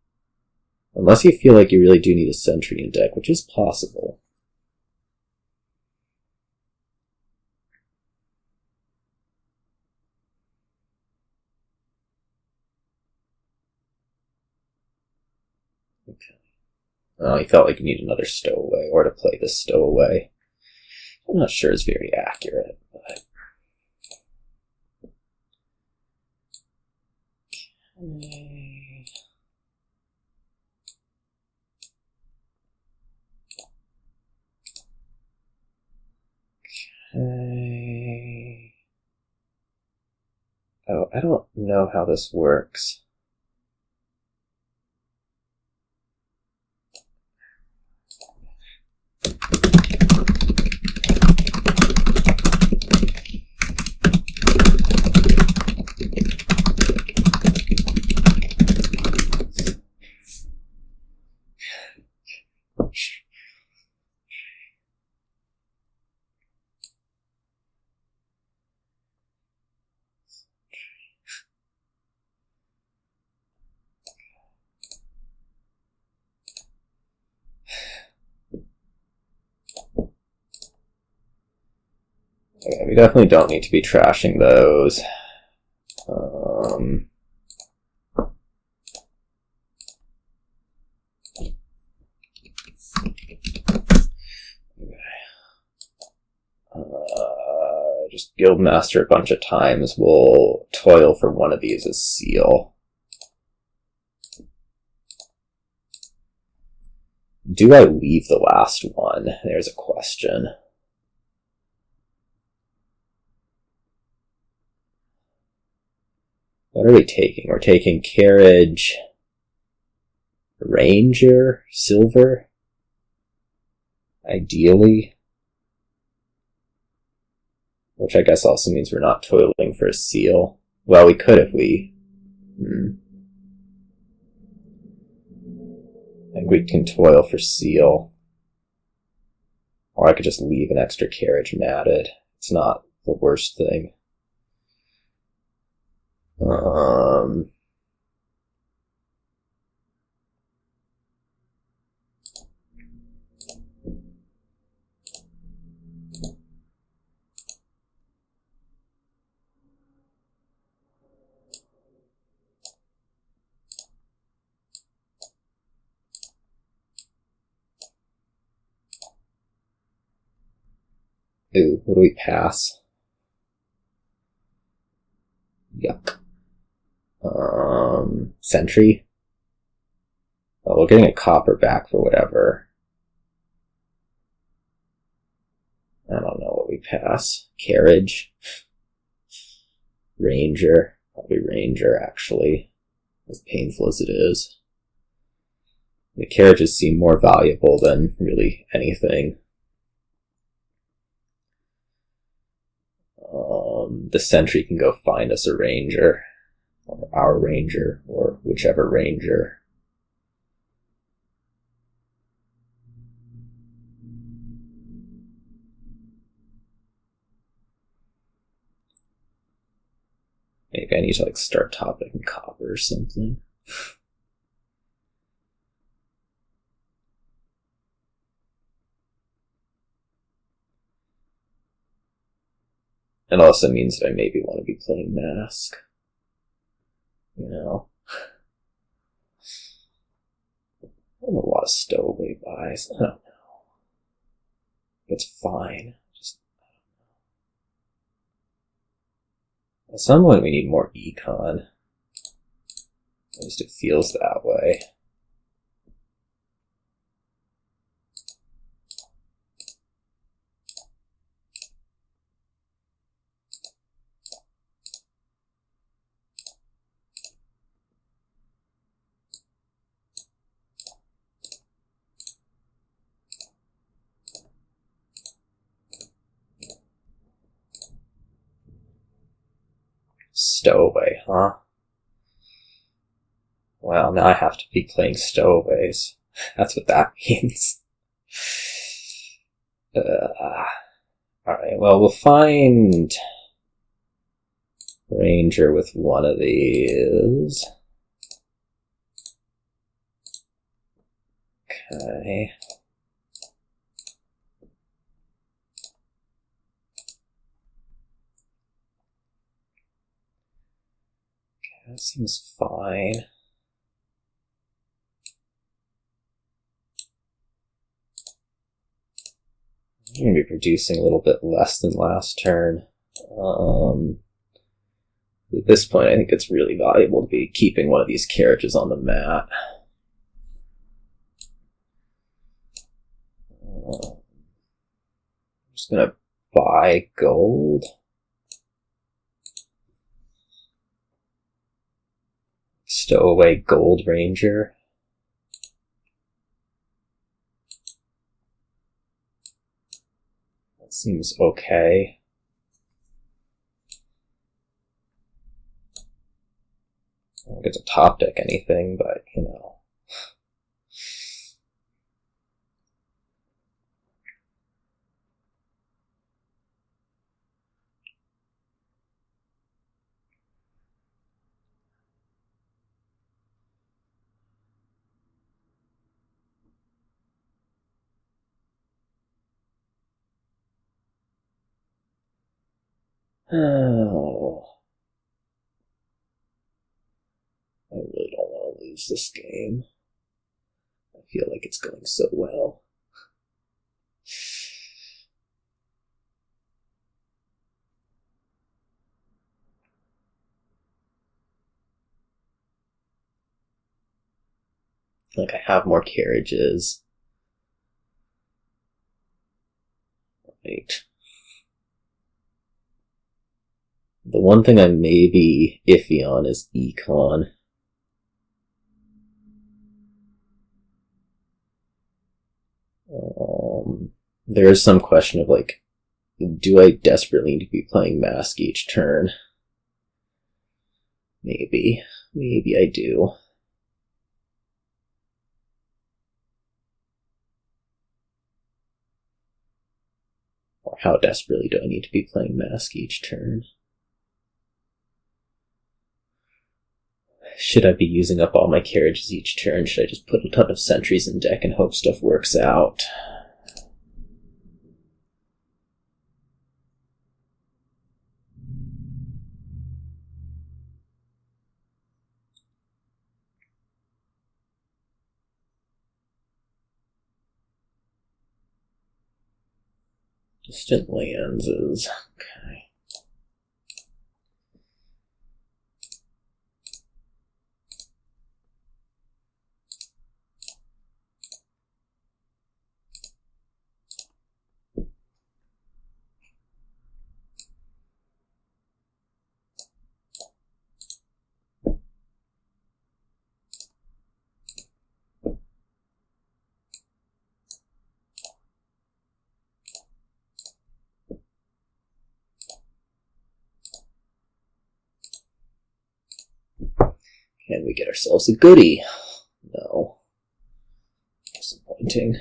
Unless you feel like you really do need a Sentry in deck, which is possible. Okay. Oh, you felt like you need another Stowaway, or to play this Stowaway. I'm not sure it's very accurate, but... Okay. Okay. Oh, I don't know how this works. Okay, we definitely don't need to be trashing those. Just Guildmaster a bunch of times. We'll toil for one of these as seal. Do I leave the last one? There's a question. What are we taking? We're taking Carriage, Ranger, Silver, ideally. Which I guess also means we're not toiling for a seal. Well, we could if we... I think we can toil for seal. Or I could just leave an extra carriage matted. It's not the worst thing. Ooh, what do we pass? Yuck. Sentry? Oh, we're getting a copper back for whatever. I don't know what we pass. Carriage? Ranger? Probably Ranger, actually. As painful as it is. The carriages seem more valuable than really anything. The Sentry can go find us a Ranger. Or our Ranger, or whichever Ranger. Maybe I need to start topping copper or something. It also means that I maybe want to be playing Mask. You know? I don't know a lot of Stowaway buys. I don't know. It's fine. Just, at some point we need more econ. At least it feels that way. Stowaway, huh? Well, now I have to be playing Stowaways. That's what that means. Alright, well, we'll find Ranger with one of these. Okay. That seems fine. I'm going to be producing a little bit less than last turn. At this point, I think it's really valuable to be keeping one of these carriages on the mat. I'm just going to buy gold. Stowaway Gold Ranger. That seems okay. I don't get to top deck anything, but you know. Oh. I really don't want to lose this game. I feel like it's going so well. Like, I have more carriages. Right. The one thing I may be iffy on is econ. There is some question of, like, do I desperately need to be playing Mask each turn? Maybe. Maybe I do. Or how desperately do I need to be playing Mask each turn? Should I be using up all my carriages each turn? Should I just put a ton of sentries in deck and hope stuff works out? Distant lands is okay. Can we get ourselves a goodie? No. Disappointing.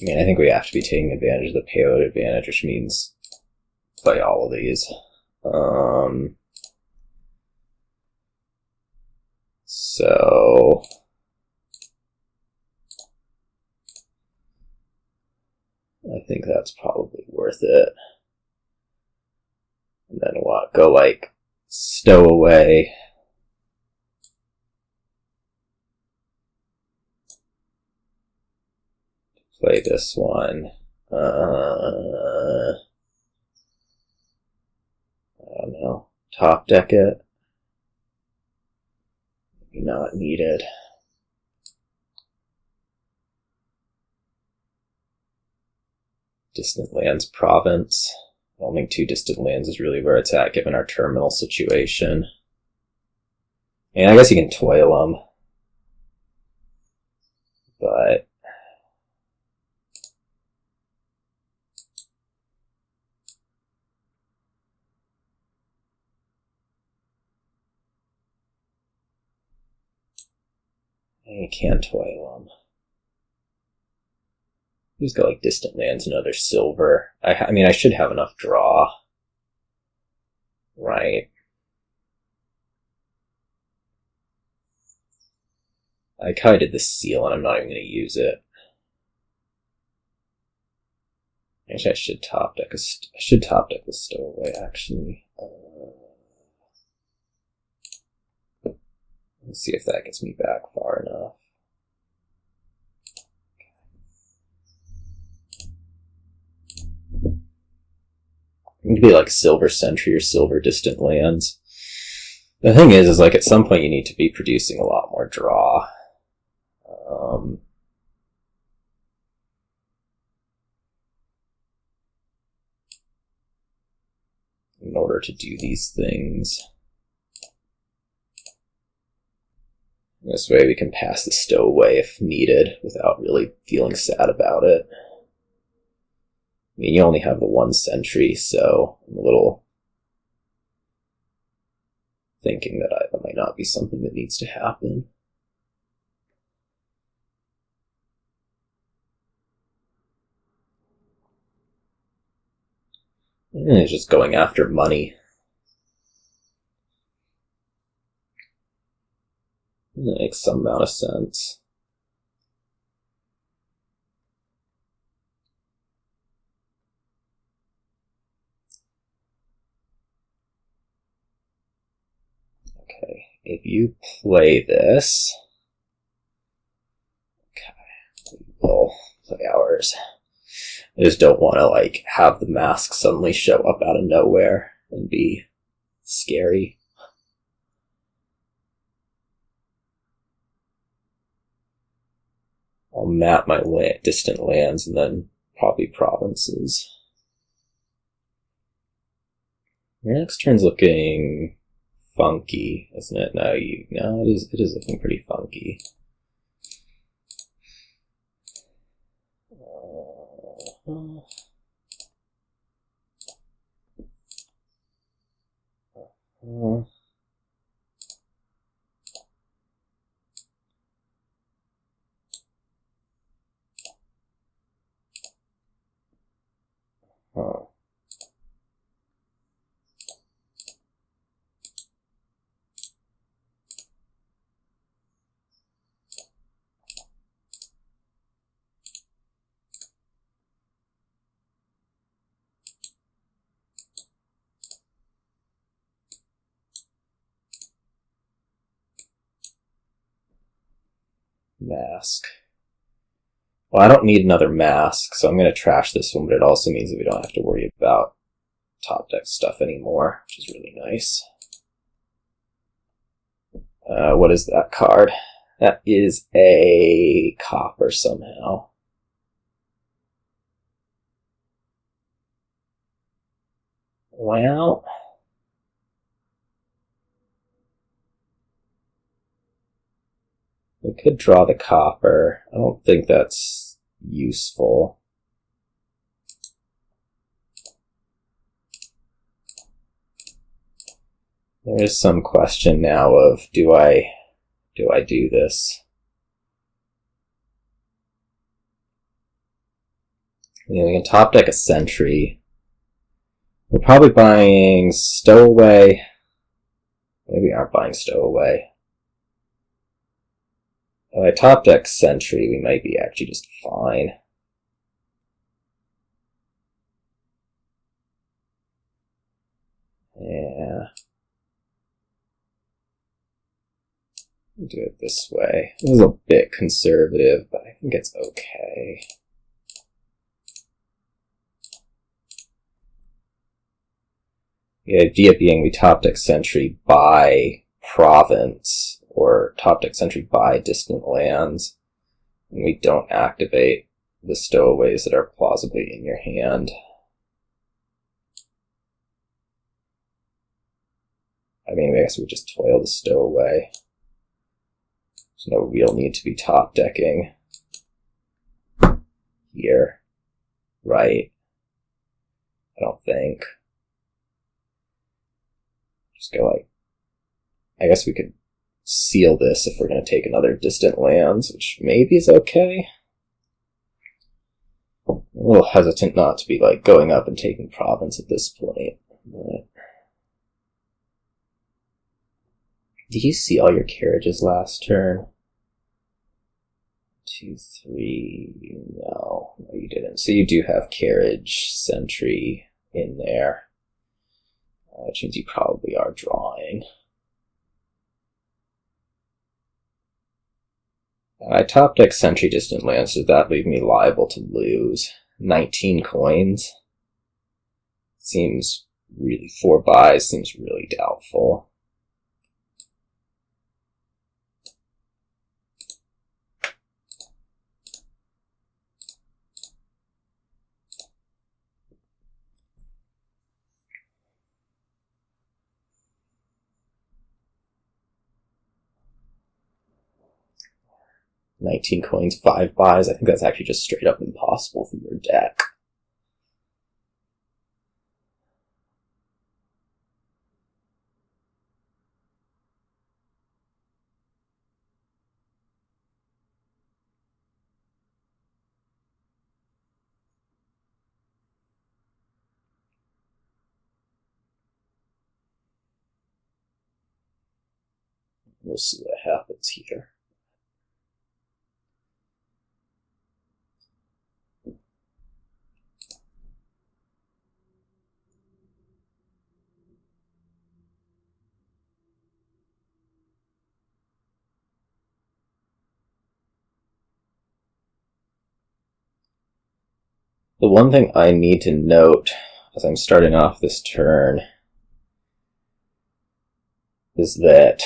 I mean, I think we have to be taking advantage of the payload advantage, which means play all of these. So I think that's probably worth it. And then what? Go like Stowaway. Play this one. I don't know. Top deck it. Maybe not needed. Distant Lands Province. Owning 2 distant lands is really where it's at, given our terminal situation. And I guess you can toil them. But you can toil them. Just got like distant lands, another silver. I mean, I should have enough draw. Right. I kinda did the seal and I'm not even going to use it. Actually, I should top deck the Stowaway, actually. Let's see if that gets me back far enough. It could be like silver Sentry or silver distant lands. The thing is like at some point you need to be producing a lot more draw. In order to do these things. This way we can pass the Stowaway if needed without really feeling sad about it. I mean, you only have the 1 Sentry, so I'm a little thinking that that might not be something that needs to happen. And it's just going after money. That makes some amount of sense. Okay, if you play this, okay, we'll play ours. I just don't want to like have the mask suddenly show up out of nowhere and be scary. I'll map my distant lands and then probably provinces. Your next turn's looking funky, isn't it? No, it is looking pretty funky. Mask. Well, I don't need another mask, so I'm going to trash this one, but it also means that we don't have to worry about top deck stuff anymore, which is really nice. What is that card? That is a copper somehow. Well, we could draw the copper. I don't think that's useful. There is some question now of do I do this? You know, we can top deck a Sentry. We're probably buying Stowaway. Maybe we aren't buying Stowaway. If I top deck Sentry, we might be actually just fine. Yeah. We'll do it this way. This is a bit conservative, but I think it's okay. The idea being we top deck Sentry by province, or top deck Sentry by distant lands, and we don't activate the Stowaways that are plausibly in your hand. guess we just toil the Stowaway. There's no real need to be top decking here, right? I don't think. Just go like, I guess we could seal this if we're going to take another distant lands, which maybe is okay. I'm a little hesitant not to be like going up and taking province at this point. But did you see all your carriages last turn? 2, 3, no, you didn't. So you do have Carriage, Sentry in there, which means you probably are drawing. I top deck Sentry distant lands, does that leave me liable to lose? 19 coins? Seems really, 4 buys seems really doubtful. $19 coins, 5 buys. I think that's actually just straight up impossible for your deck. We'll see what happens here. The one thing I need to note as I'm starting off this turn is that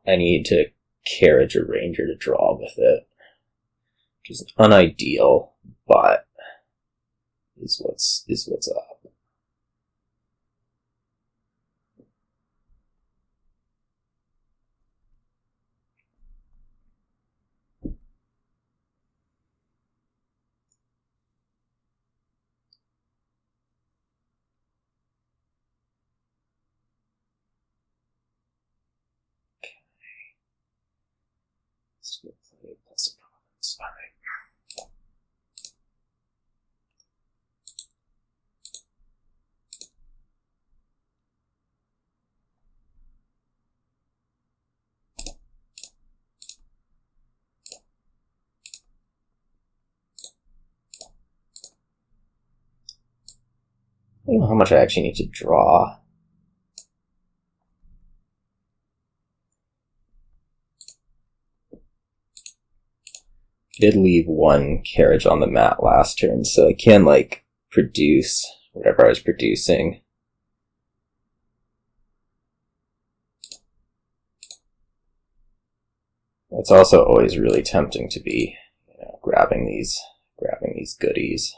I need to Carriage a Ranger to draw with it, which is unideal, but is what's up. Let's go play plus a province. All right. I don't know how much I actually need to draw. Did leave 1 carriage on the mat last turn, so I can like produce whatever I was producing. It's also always really tempting to be, grabbing these goodies.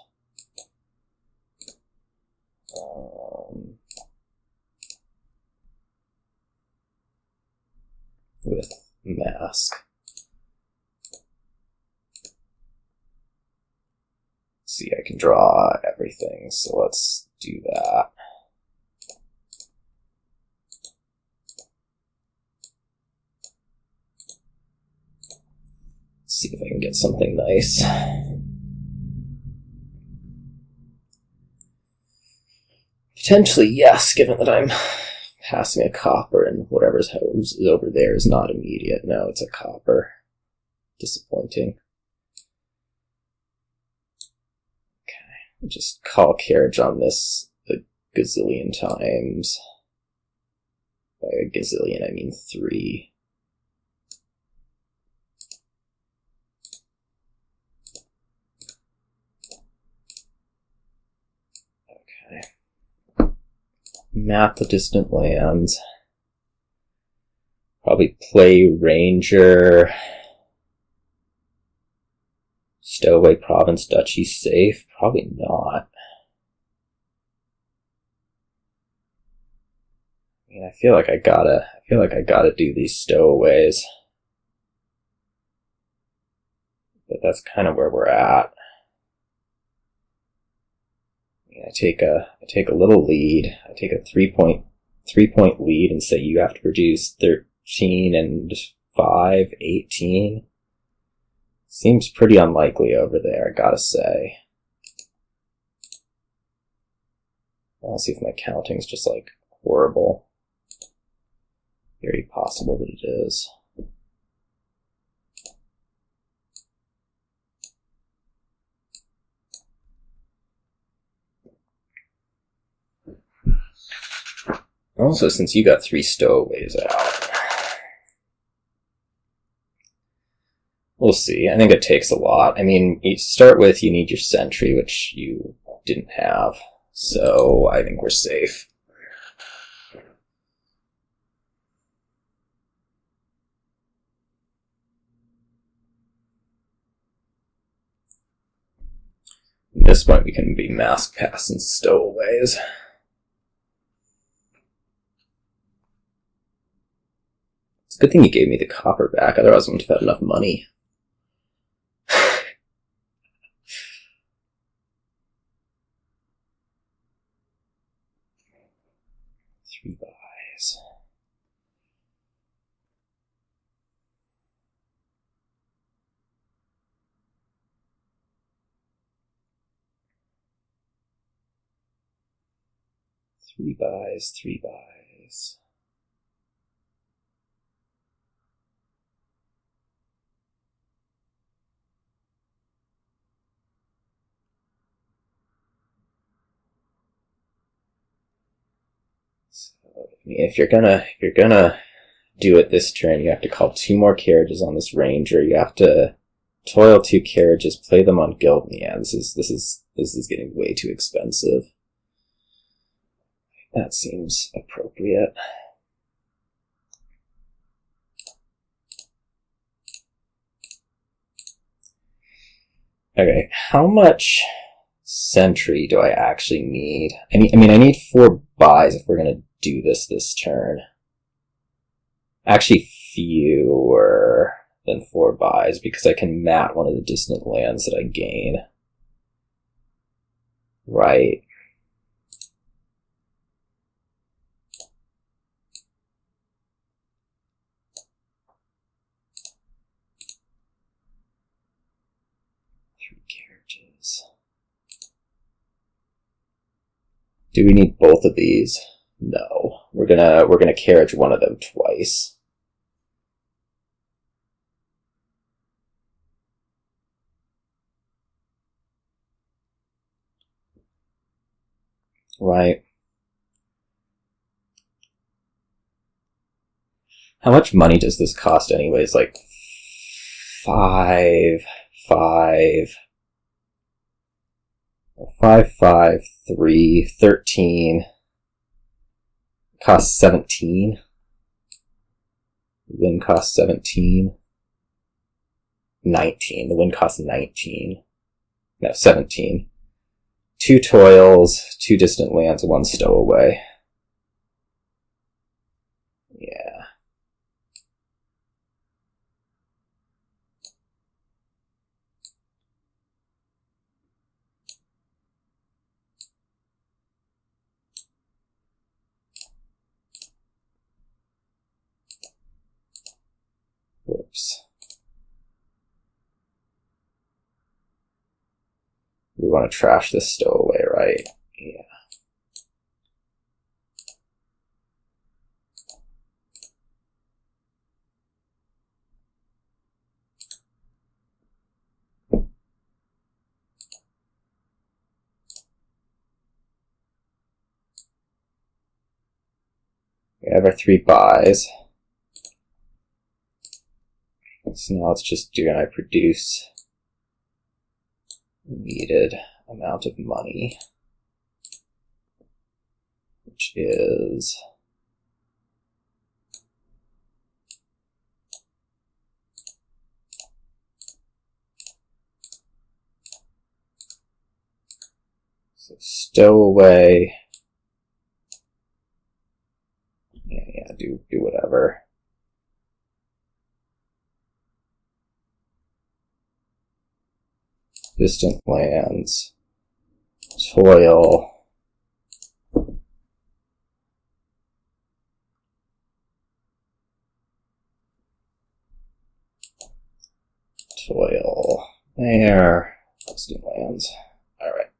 With mask. See, I can draw everything, so let's do that. Let's see if I can get something nice. Potentially, yes, given that I'm passing a copper and whatever's house is over there is not immediate. No, it's a copper. Disappointing. Just call Carriage on this a gazillion times. By a gazillion, I mean 3. Okay. Map the distant lands. Probably play Ranger. Stowaway Province Duchy safe? Probably not. mean, I feel like I gotta do these stowaways. But that's kind of where we're at. I mean, I take a little lead. I take a 3-point lead and say you have to produce 13 and 5, 18. Seems pretty unlikely over there, I gotta say. I'll see if my counting's just like horrible. Very possible that it is. Also, since you got 3 stowaways out, we'll see. I think it takes a lot. I mean, you start with, you need your Sentry, which you didn't have. So, I think we're safe. At this point, we can be mask passing stowaways. It's a good thing you gave me the copper back, otherwise I wouldn't have had enough money. Three buys. Three buys. So, I mean, if you're gonna do it this turn, you have to call 2 more carriages on this ranger. You have to toil 2 carriages, play them on guild. Yeah, this is getting way too expensive. That seems appropriate. Okay, how much Sentry do I actually need? I mean, I need 4 buys if we're gonna do this turn. Actually, fewer than 4 buys because I can mat one of the distant lands that I gain. Right. Do we need both of these? No. We're gonna carriage one of them twice. Right. How much money does this cost anyways? Like 5, 3, 13. Costs 17. The win costs 17. 19. The win costs 19. No, 17. 2 toils, 2 distant lands, 1 stowaway. Yeah. Whoops. We want to trash this stowaway, right? Yeah. We have our 3 buys. So now let's just do, and I produce needed amount of money, which is so stowaway do whatever. Distant lands. Toil. Toil. There. Distant lands. Alright.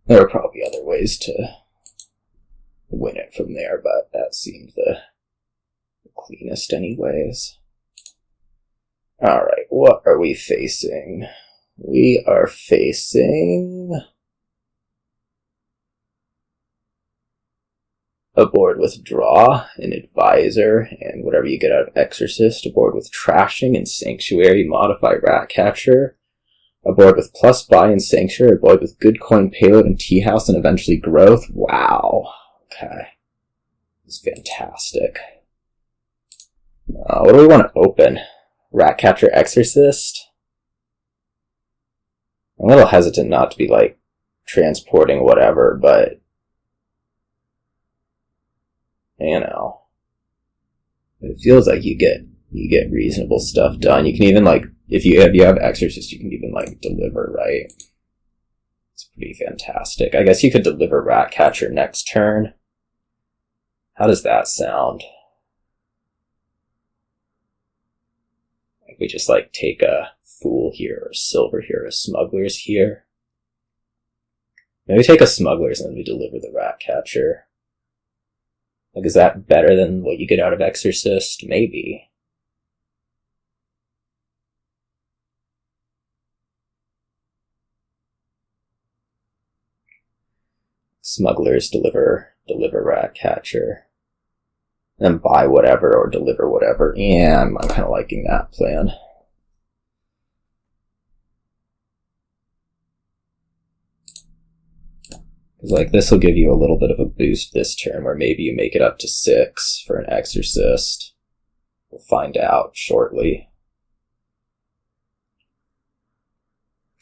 There are probably other ways to win it from there, but that seemed the cleanest anyways. Alright, what are we facing? We are facing a board with draw, an advisor, and whatever you get out of Exorcist, a board with trashing and sanctuary, modify Ratcatcher, a board with plus buy and sanctuary, a board with good coin payload and tea house and eventually growth. Wow. Okay. This is fantastic. What do we want to open? Ratcatcher Exorcist? I'm a little hesitant not to be like transporting whatever, but you know, it feels like you get reasonable stuff done. You can even like if you have Exorcist, you can even like deliver, right? It's pretty fantastic. I guess you could deliver Ratcatcher next turn. How does that sound? Like we just like take a Fool here, or Silver here, or Smugglers here. Maybe take a Smugglers and then we deliver the Ratcatcher. Like, is that better than what you get out of Exorcist? Maybe. Smugglers deliver Ratcatcher. And buy whatever or deliver whatever. Yeah, I'm kind of liking that plan. Because, like, this will give you a little bit of a boost this turn, where maybe you make it up to 6 for an Exorcist. We'll find out shortly.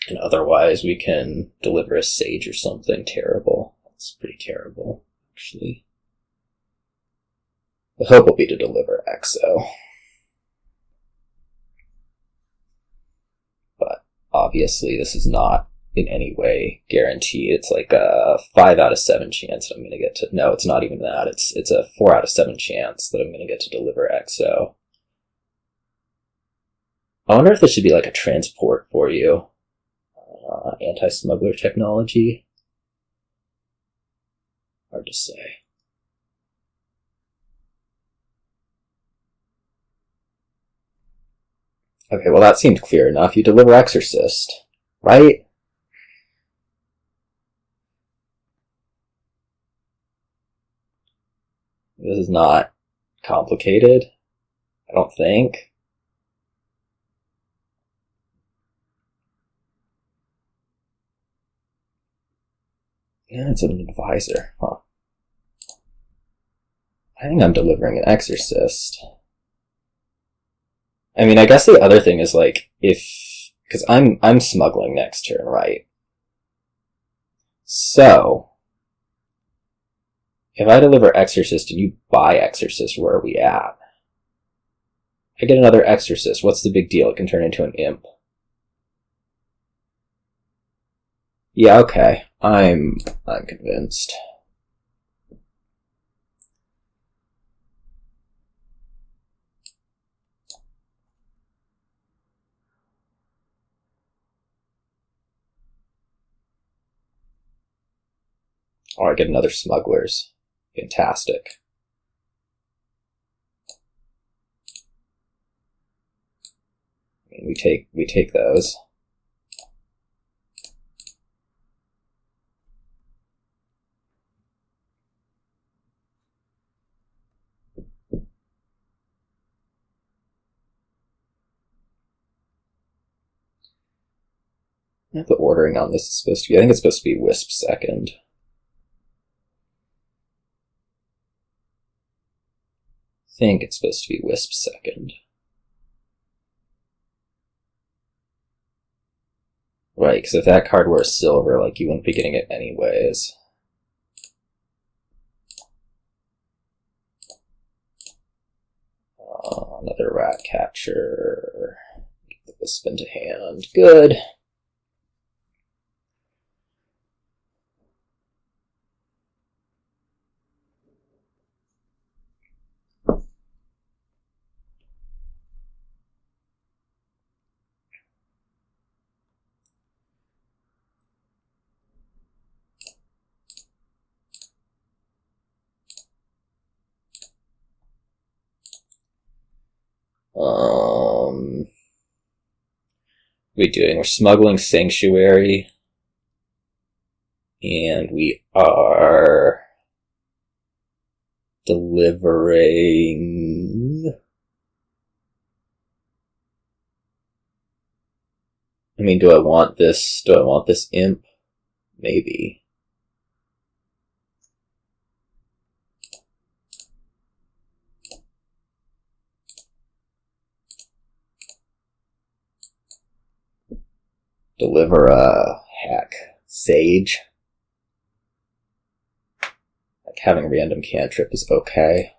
And otherwise, we can deliver a Sage or something terrible. That's pretty terrible, actually. The hope will be to deliver Exo. But obviously this is not in any way guaranteed. It's like a 5 out of 7 chance that I'm going to get to... No, it's not even that. It's a 4 out of 7 chance that I'm going to get to deliver Exo. I wonder if this should be like a transport for you. Anti-smuggler technology. Hard to say. Okay, well that seemed clear enough. You deliver Exorcist, right? This is not complicated, I don't think. Yeah, it's an advisor, huh? I think I'm delivering an Exorcist. I mean, I guess the other thing is, like, because I'm smuggling next turn, right? So, if I deliver Exorcist and you buy Exorcist, where are we at? I get another Exorcist. What's the big deal? It can turn into an imp. Yeah, okay. I'm convinced. Oh, I get another Smugglers. Fantastic. I mean, we take those. I think the ordering on this is supposed to be... I think it's supposed to be Wisp second. I think it's supposed to be Wisp second. Right, because if that card were a silver, like, you wouldn't be getting it anyways. Another Ratcatcher. Get the spin to hand. Good. What are we doing? We're smuggling Sanctuary. And we are delivering... I mean, do I want this? Do I want this imp? Maybe. Deliver a hack sage. Like, having random cantrip is okay.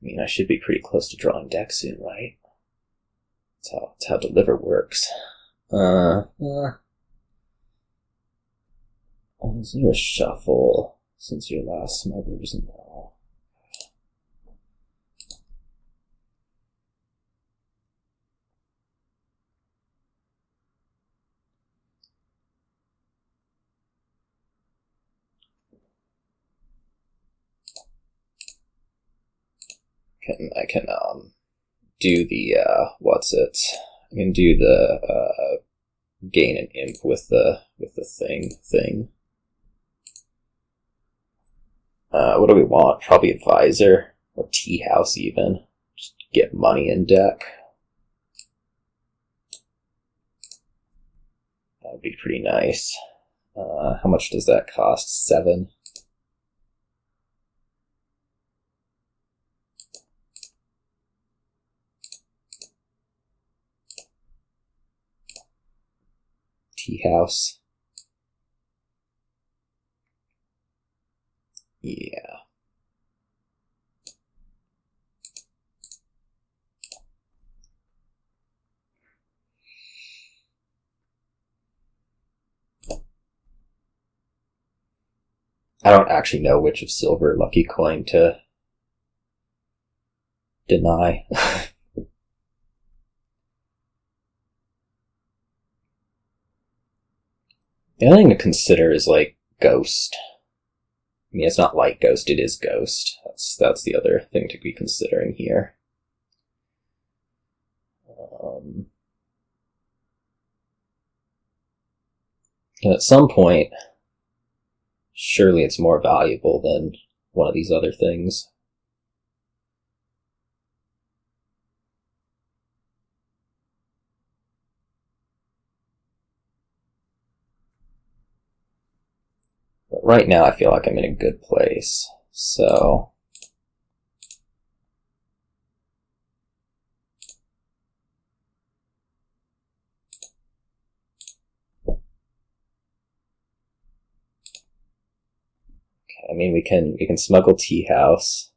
I mean, I should be pretty close to drawing deck soon, right? That's how deliver works. Is there a shuffle since your last Smugglers? No. I can do the I can do the gain an imp with the thing. What do we want? Probably advisor or tea house even. Just get money in deck. That would be pretty nice. How much does that cost? 7. Tea house. Yeah. I don't actually know which of silver lucky coin to deny. The other thing to consider is, like, Ghost. I mean, it's not like Ghost, it is Ghost. That's the other thing to be considering here. And at some point, surely it's more valuable than one of these other things. But right now I feel like I'm in a good place, so... I mean, we can smuggle Tea House.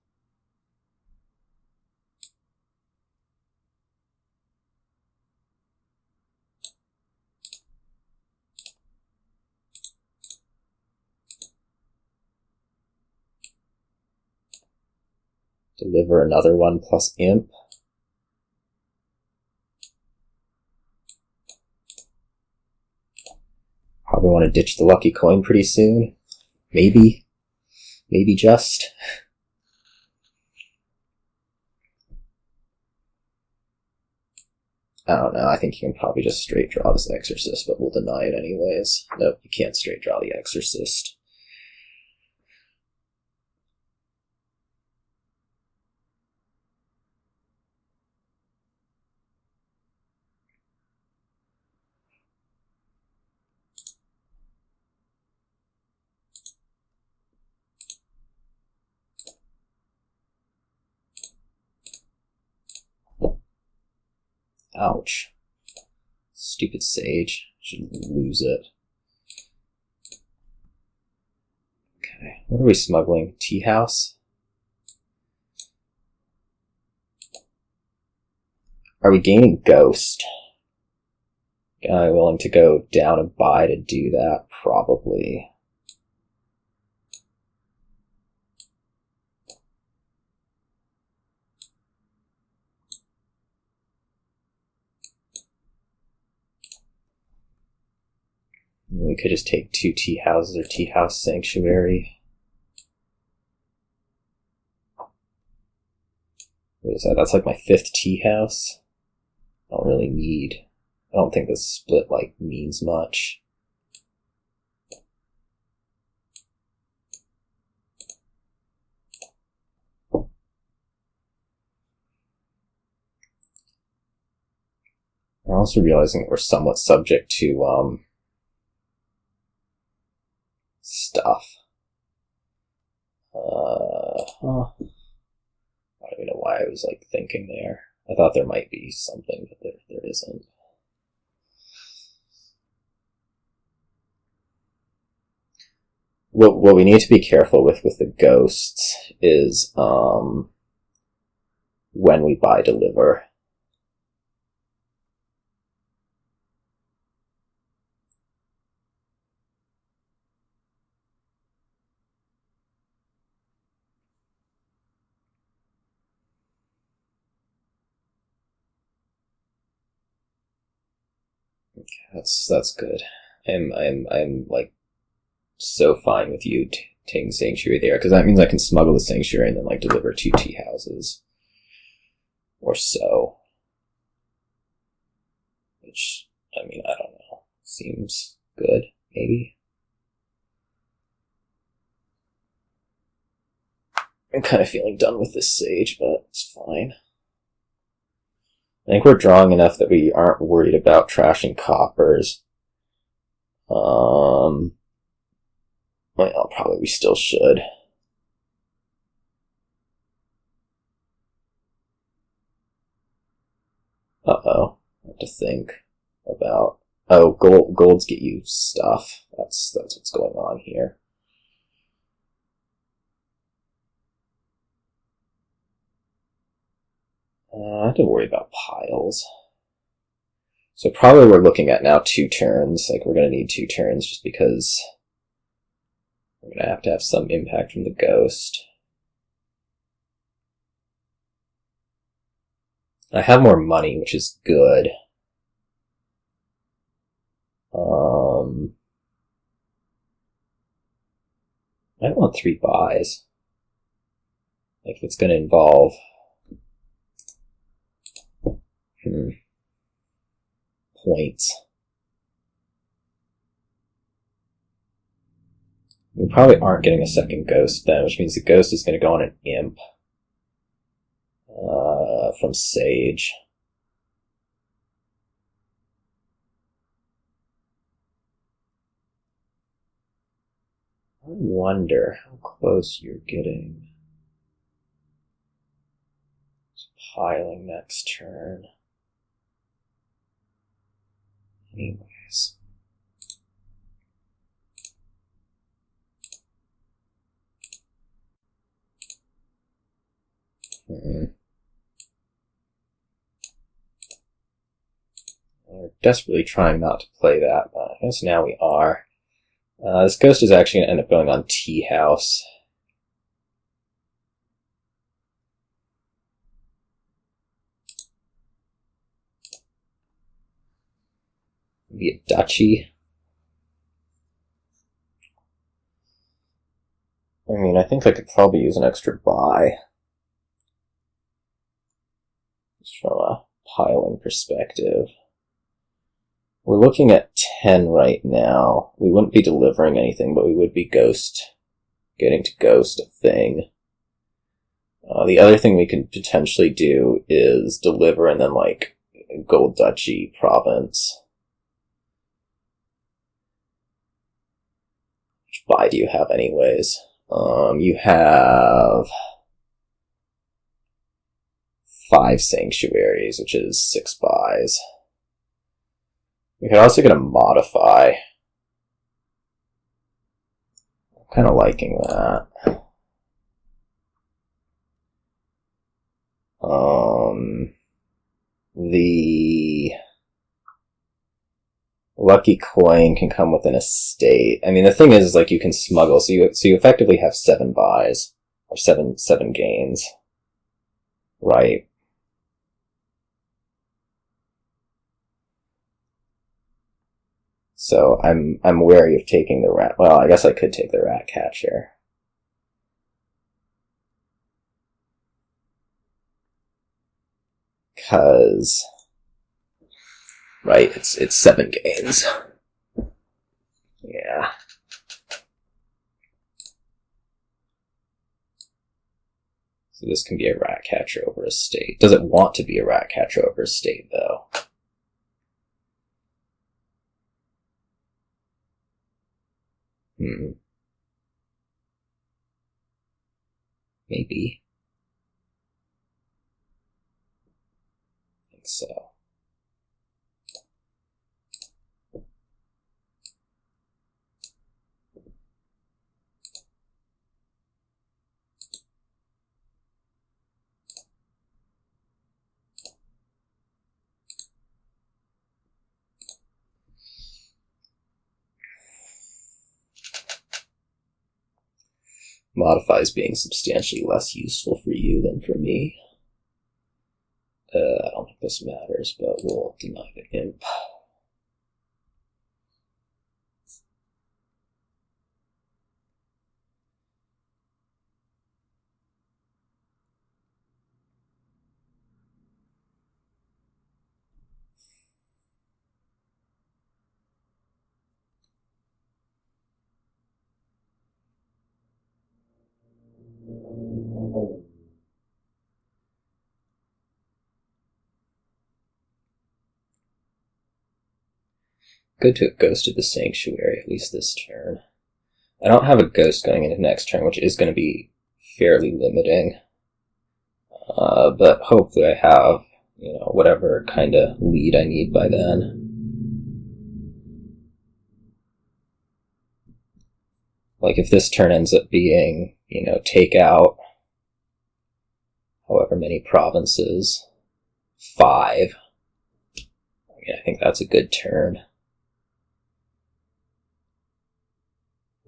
Deliver another one plus Imp. Probably want to ditch the lucky coin pretty soon. Maybe. Maybe just. I don't know, I think you can probably just straight draw this Exorcist, but we'll deny it anyways. Nope, you can't straight draw the Exorcist. Ouch. Stupid sage. Should lose it. Okay, what are we smuggling? Tea house? Are we gaining ghost? Am I willing to go down and buy to do that? Probably. We could just take 2 tea houses or tea house sanctuary. What is that? That's like my 5th tea house. I don't really need. I don't think this split like means much. I'm also realizing that we're somewhat subject to stuff. I don't even know why I was like thinking there. I thought there might be something, but there isn't. What we need to be careful with the ghosts is when we buy deliver. Okay, that's good. I'm like so fine with you taking sanctuary there, because that means I can smuggle the sanctuary and then like deliver 2 tea houses or so. Which, I mean, I don't know. Seems good, maybe. I'm kind of feeling done with this sage, but it's fine. I think we're drawing enough that we aren't worried about trashing coppers. Well, probably we still should. Uh-oh. I have to think about... Oh, golds get you stuff. That's what's going on here. I have to worry about piles. So probably we're looking at now 2 turns. Like, we're going to need 2 turns just because we're going to have some impact from the ghost. I have more money, which is good. I want 3 buys. Like, if it's going to involve... points. We probably aren't getting a second ghost then, which means the ghost is going to go on an imp from Sage. I wonder how close you're getting. It's piling next turn. Anyways. We're desperately trying not to play that, but I guess now we are. This ghost is actually going to end up going on Tea House. Maybe a duchy. I mean, I think I could probably use an extra buy. Just from a piling perspective. We're looking at 10 right now. We wouldn't be delivering anything, but we would be getting to ghost a thing. The other thing we can potentially do is deliver and then, like, Gold Duchy province. Which buy do you have anyways? You have 5 sanctuaries. Sanctuaries, which is 6 buys. We could also get a Modify. I'm kind of liking that. The Lucky Coin can come with an estate. I mean, the thing is like, you can smuggle, so you effectively have 7 buys, or 7 gains. Right. So I'm wary of taking the rat. Well, I guess I could take the Ratcatcher. Because, right, it's 7 gains. Yeah. So this can be a Ratcatcher over estate. Does it want to be a Ratcatcher over estate, though? Maybe. I think so. Modifies being substantially less useful for you than for me. I don't think this matters, but we'll deny the imp. Good to have ghosted the Sanctuary, at least this turn. I don't have a ghost going into next turn, which is going to be fairly limiting. But hopefully I have, whatever kind of lead I need by then. Like, if this turn ends up being, take out however many provinces, 5. I think that's a good turn.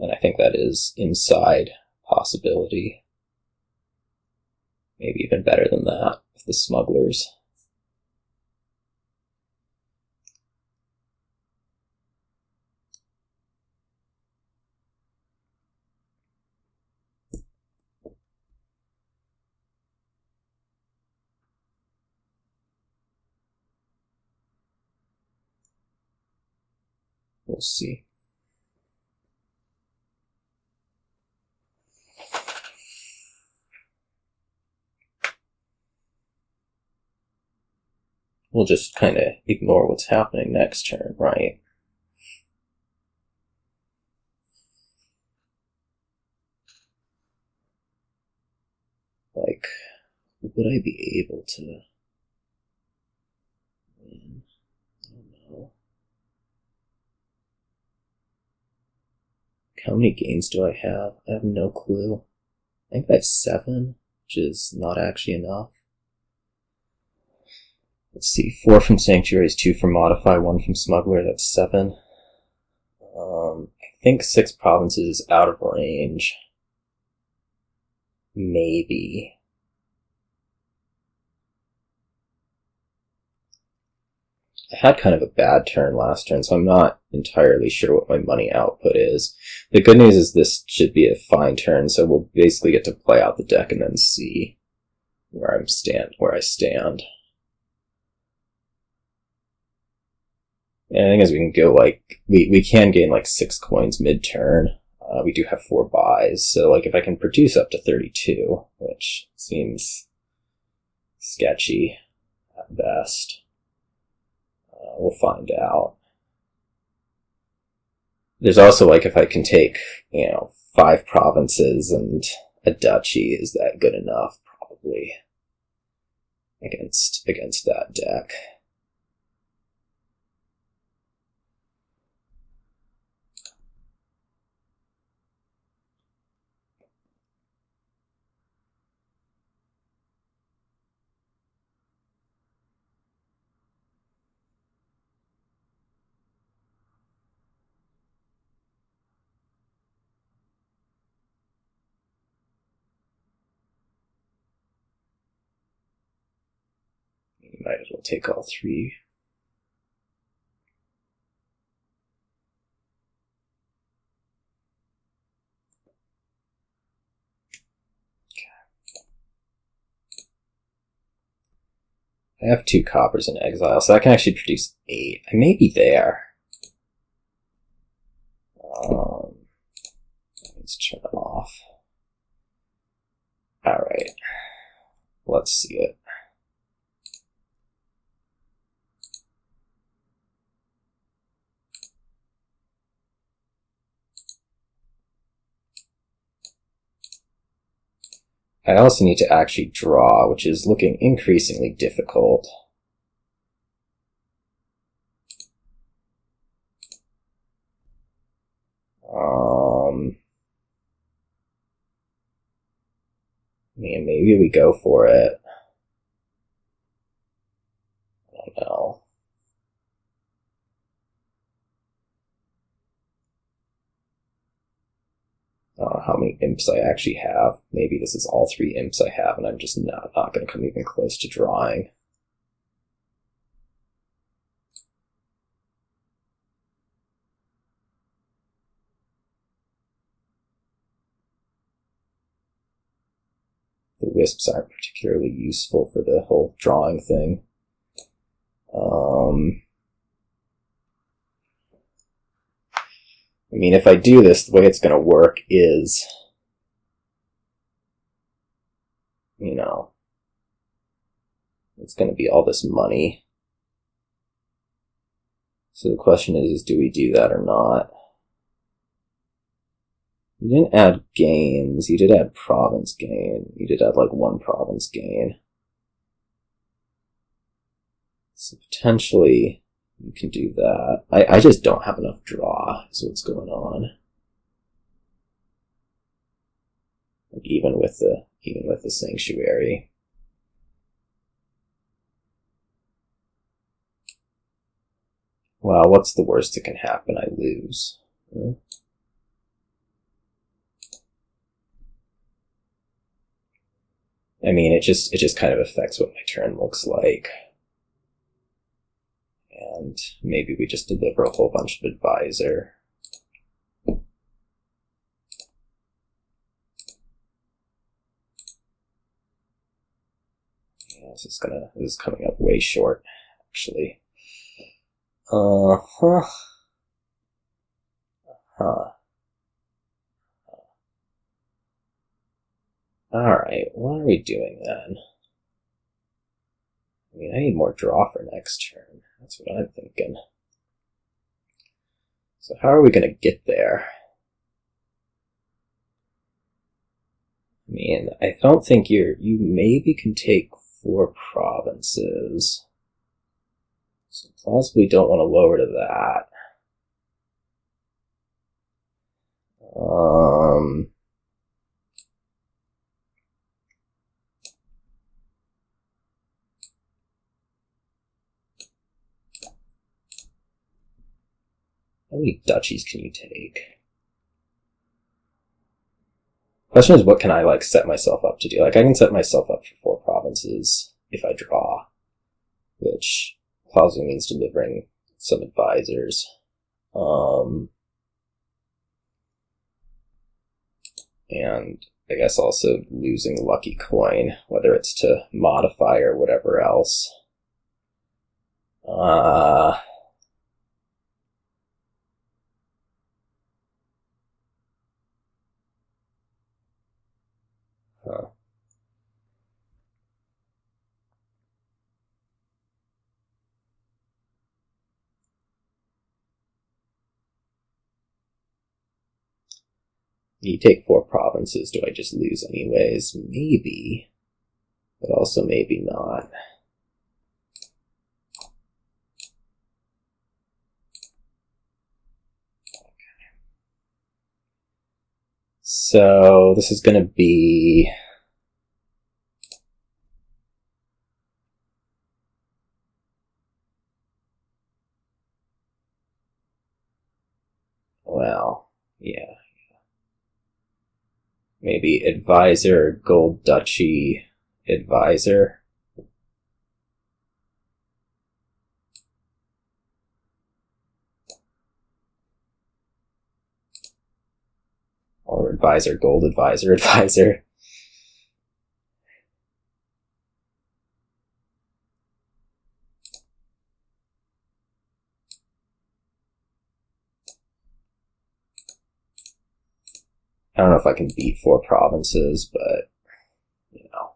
And I think that is inside possibility. Maybe even better than that with the Smugglers. We'll see. We'll just kind of ignore what's happening next turn, right? Like, would I be able to win? I don't know. How many gains do I have? I have no clue. I think I have 7, which is not actually enough. Let's see, 4 from Sanctuaries, 2 from Modify, 1 from Smuggler, that's 7. I think 6 provinces is out of range. Maybe. I had kind of a bad turn last turn, so I'm not entirely sure what my money output is. The good news is this should be a fine turn, so we'll basically get to play out the deck and then see where I stand. And the thing is, we can go we can gain 6 coins mid-turn. We do have 4 buys, so if I can produce up to 32, which seems sketchy at best, we'll find out. There's also if I can take 5 provinces and a duchy, is that good enough? Probably. against that deck. You might as well take all three. I have 2 coppers in exile, so I can actually produce 8. I may be there. Let's turn it off. Alright. Let's see it. I also need to actually draw, which is looking increasingly difficult. Maybe we go for it. I don't know. I don't know how many imps I actually have. Maybe this is all 3 imps I have, and I'm just not going to come even close to drawing. The wisps aren't particularly useful for the whole drawing thing. I mean, if I do this, the way it's going to work is, you know, it's going to be all this money. So the question is do we do that or not? You didn't add gains. You did add province gain. You did add like 1 province gain. So potentially you can do that. I just don't have enough draw, is what's going on. Like even with the sanctuary. Well, what's the worst that can happen? I lose. I mean, it just kind of affects what my turn looks like. And maybe we just deliver a whole bunch of advisor. Yeah, this is coming up way short, actually. Alright, what are we doing then? I mean, I need more draw for next turn. That's what I'm thinking. So how are we going to get there? I mean, I don't think you maybe can take 4 provinces. So possibly don't want to lower to that. How many duchies can you take? Question is, what can I like set myself up to do? Like, I can set myself up for 4 provinces if I draw, which probably means delivering some advisors. And I guess also losing lucky coin, whether it's to modify or whatever else. You take 4 provinces, do I just lose anyways? Maybe. but also maybe not. So this is going to be... Well, yeah. Maybe advisor, gold duchy, advisor. Or advisor, gold advisor, advisor. I don't know if I can beat 4 provinces, but, you know,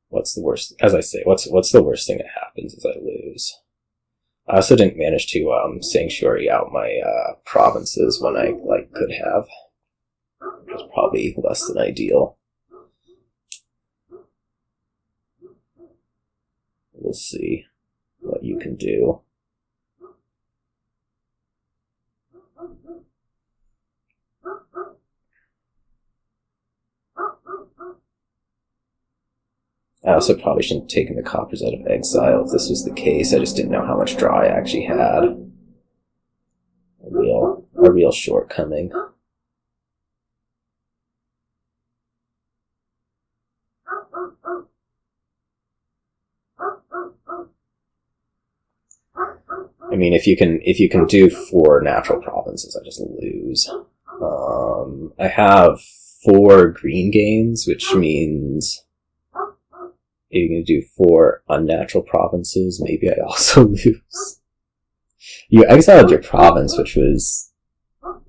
what's the worst? As I say, what's the worst thing that happens is I lose. I also didn't manage to sanctuary out my provinces when I could have, which was probably less than ideal. We'll see what you can do. I also probably shouldn't have taken the coppers out of exile if this was the case. I just didn't know how much draw I actually had. A real shortcoming. I mean, if you can do 4 natural provinces, I just lose. I have 4 green gains, which means if you're going to do 4 unnatural provinces, maybe I also lose. You exiled your province, which was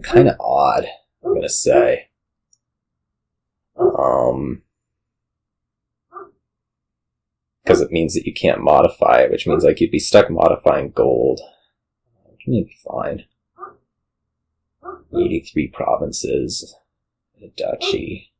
kind of odd, I'm going to say. Because it means that you can't modify it, which means you'd be stuck modifying gold. Which may be fine. 83 provinces, a duchy.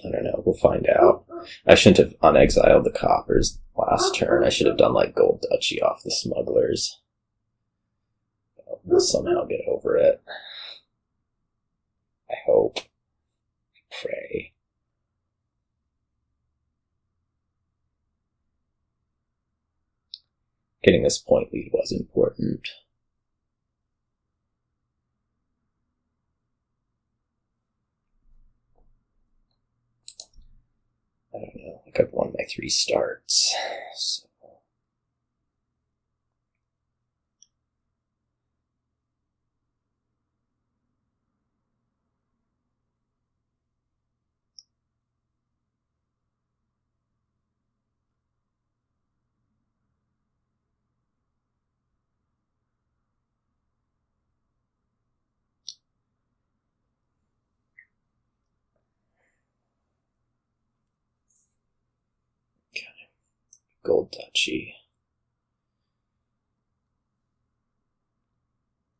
I don't know, we'll find out. I shouldn't have unexiled the coppers last turn. I should have done gold duchy off the smugglers. We'll somehow get over it. I hope. Pray. Getting this point lead was important. I don't know, I've won my 3 starts, so. Gold duchy.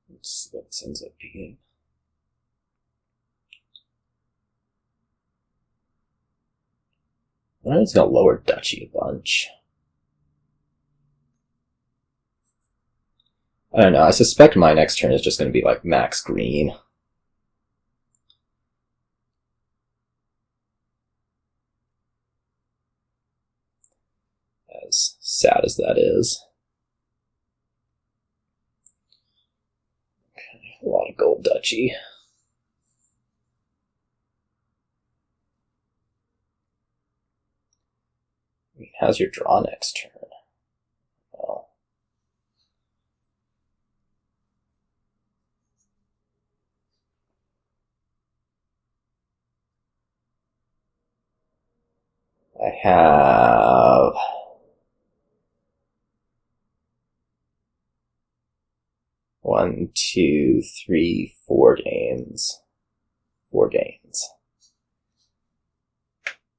Let's see what this ends up being. I'm just gonna lower duchy a bunch. I don't know, I suspect my next turn is just gonna be max green. As sad as that is. Okay, a lot of gold duchy. I mean, how's your draw next turn? Well, I have 1, 2, 3, 4 gains. 4 gains.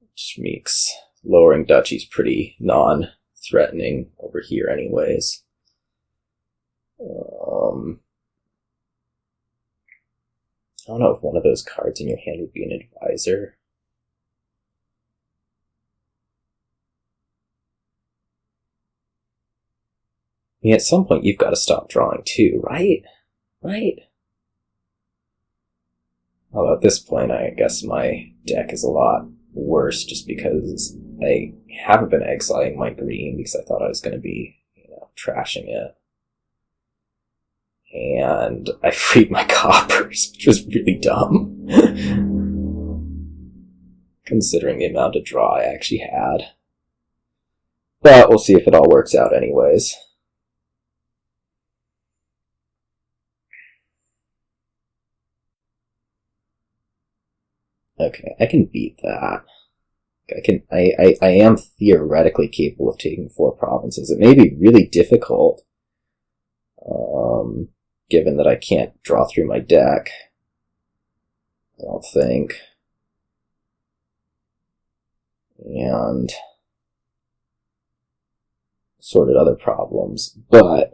Which makes lowering duchy's pretty non-threatening over here anyways. I don't know if one of those cards in your hand would be an advisor. I mean, at some point you've got to stop drawing too, right? Right? Although at this point I guess my deck is a lot worse just because I haven't been exiling my green because I thought I was going to be, trashing it. And I freed my coppers, which was really dumb. Considering the amount of draw I actually had. But we'll see if it all works out anyways. Okay, I can beat that. I am theoretically capable of taking 4 provinces. It may be really difficult, given that I can't draw through my deck. I don't think. And sorted other problems, but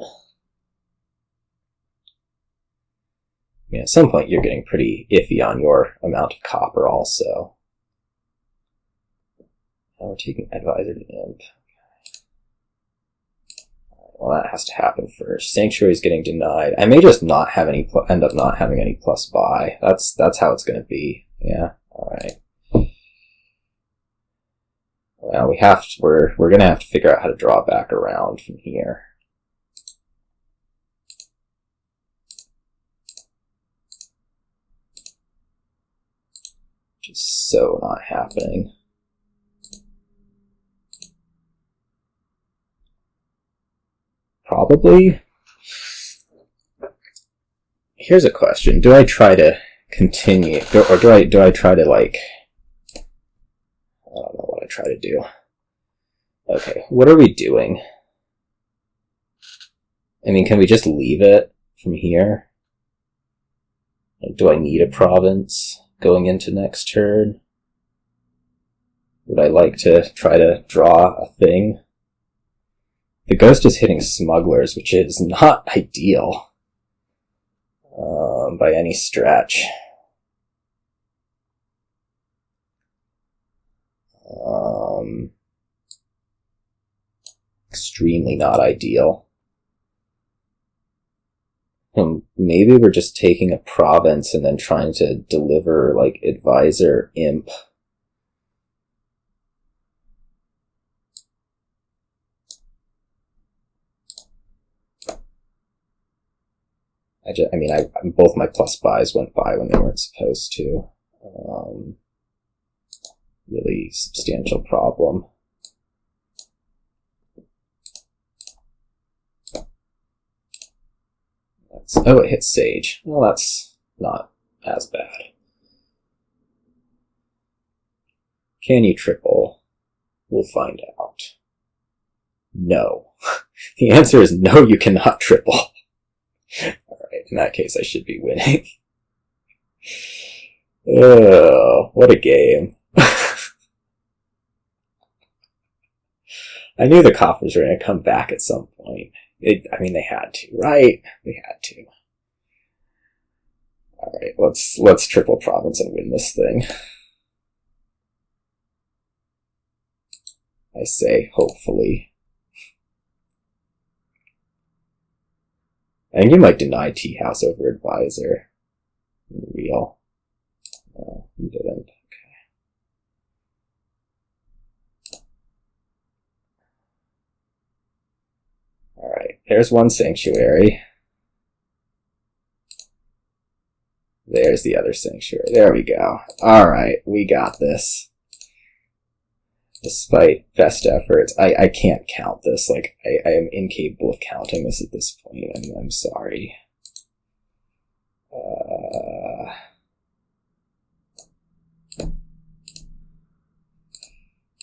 at some point you're getting pretty iffy on your amount of copper also. Now we're taking Advisor to Imp. Well, that has to happen first. Sanctuary's getting denied. I may just not have any end up not having any plus buy. That's how it's going to be. Yeah. All right. Well, we're going to have to figure out how to draw back around from here. Which is so not happening. Probably. Here's a question. Do I try to continue, or do I try to, like, I don't know what I try to do. Okay, what are we doing? I mean, can we just leave it from here? Do I need a province going into next turn? Would I like to try to draw a thing? The ghost is hitting smugglers, which is not ideal by any stretch. Extremely not ideal. Maybe we're just taking a province and then trying to deliver, like, Advisor Imp. Both my plus buys went by when they weren't supposed to. Really substantial problem. Oh, it hits Sage. Well, that's not as bad. Can you triple? We'll find out. No. The answer is no, you cannot triple. Alright, in that case I should be winning. Oh, what a game. I knew the coffers were going to come back at some point. They had to, right? They had to. Alright, let's triple province and win this thing. I say, hopefully. I think you might deny Tea House over Advisor. Real. No, you didn't. Alright, there's one Sanctuary. There's the other Sanctuary. There we go. Alright, we got this. Despite best efforts, I can't count this. Like, I am incapable of counting this at this point. I'm sorry.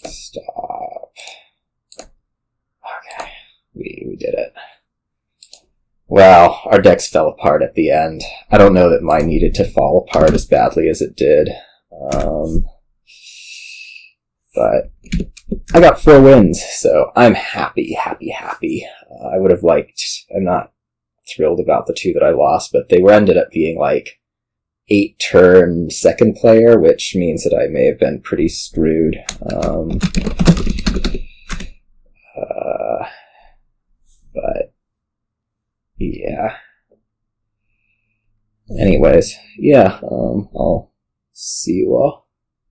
Stop. Okay, we did it. Wow, our decks fell apart at the end. I don't know that mine needed to fall apart as badly as it did. But I got 4 wins, so I'm happy. I would have liked, I'm not thrilled about the 2 that I lost, but they ended up being like 8-turn second player, which means that I may have been pretty screwed. But yeah. Anyways, yeah, I'll see you all.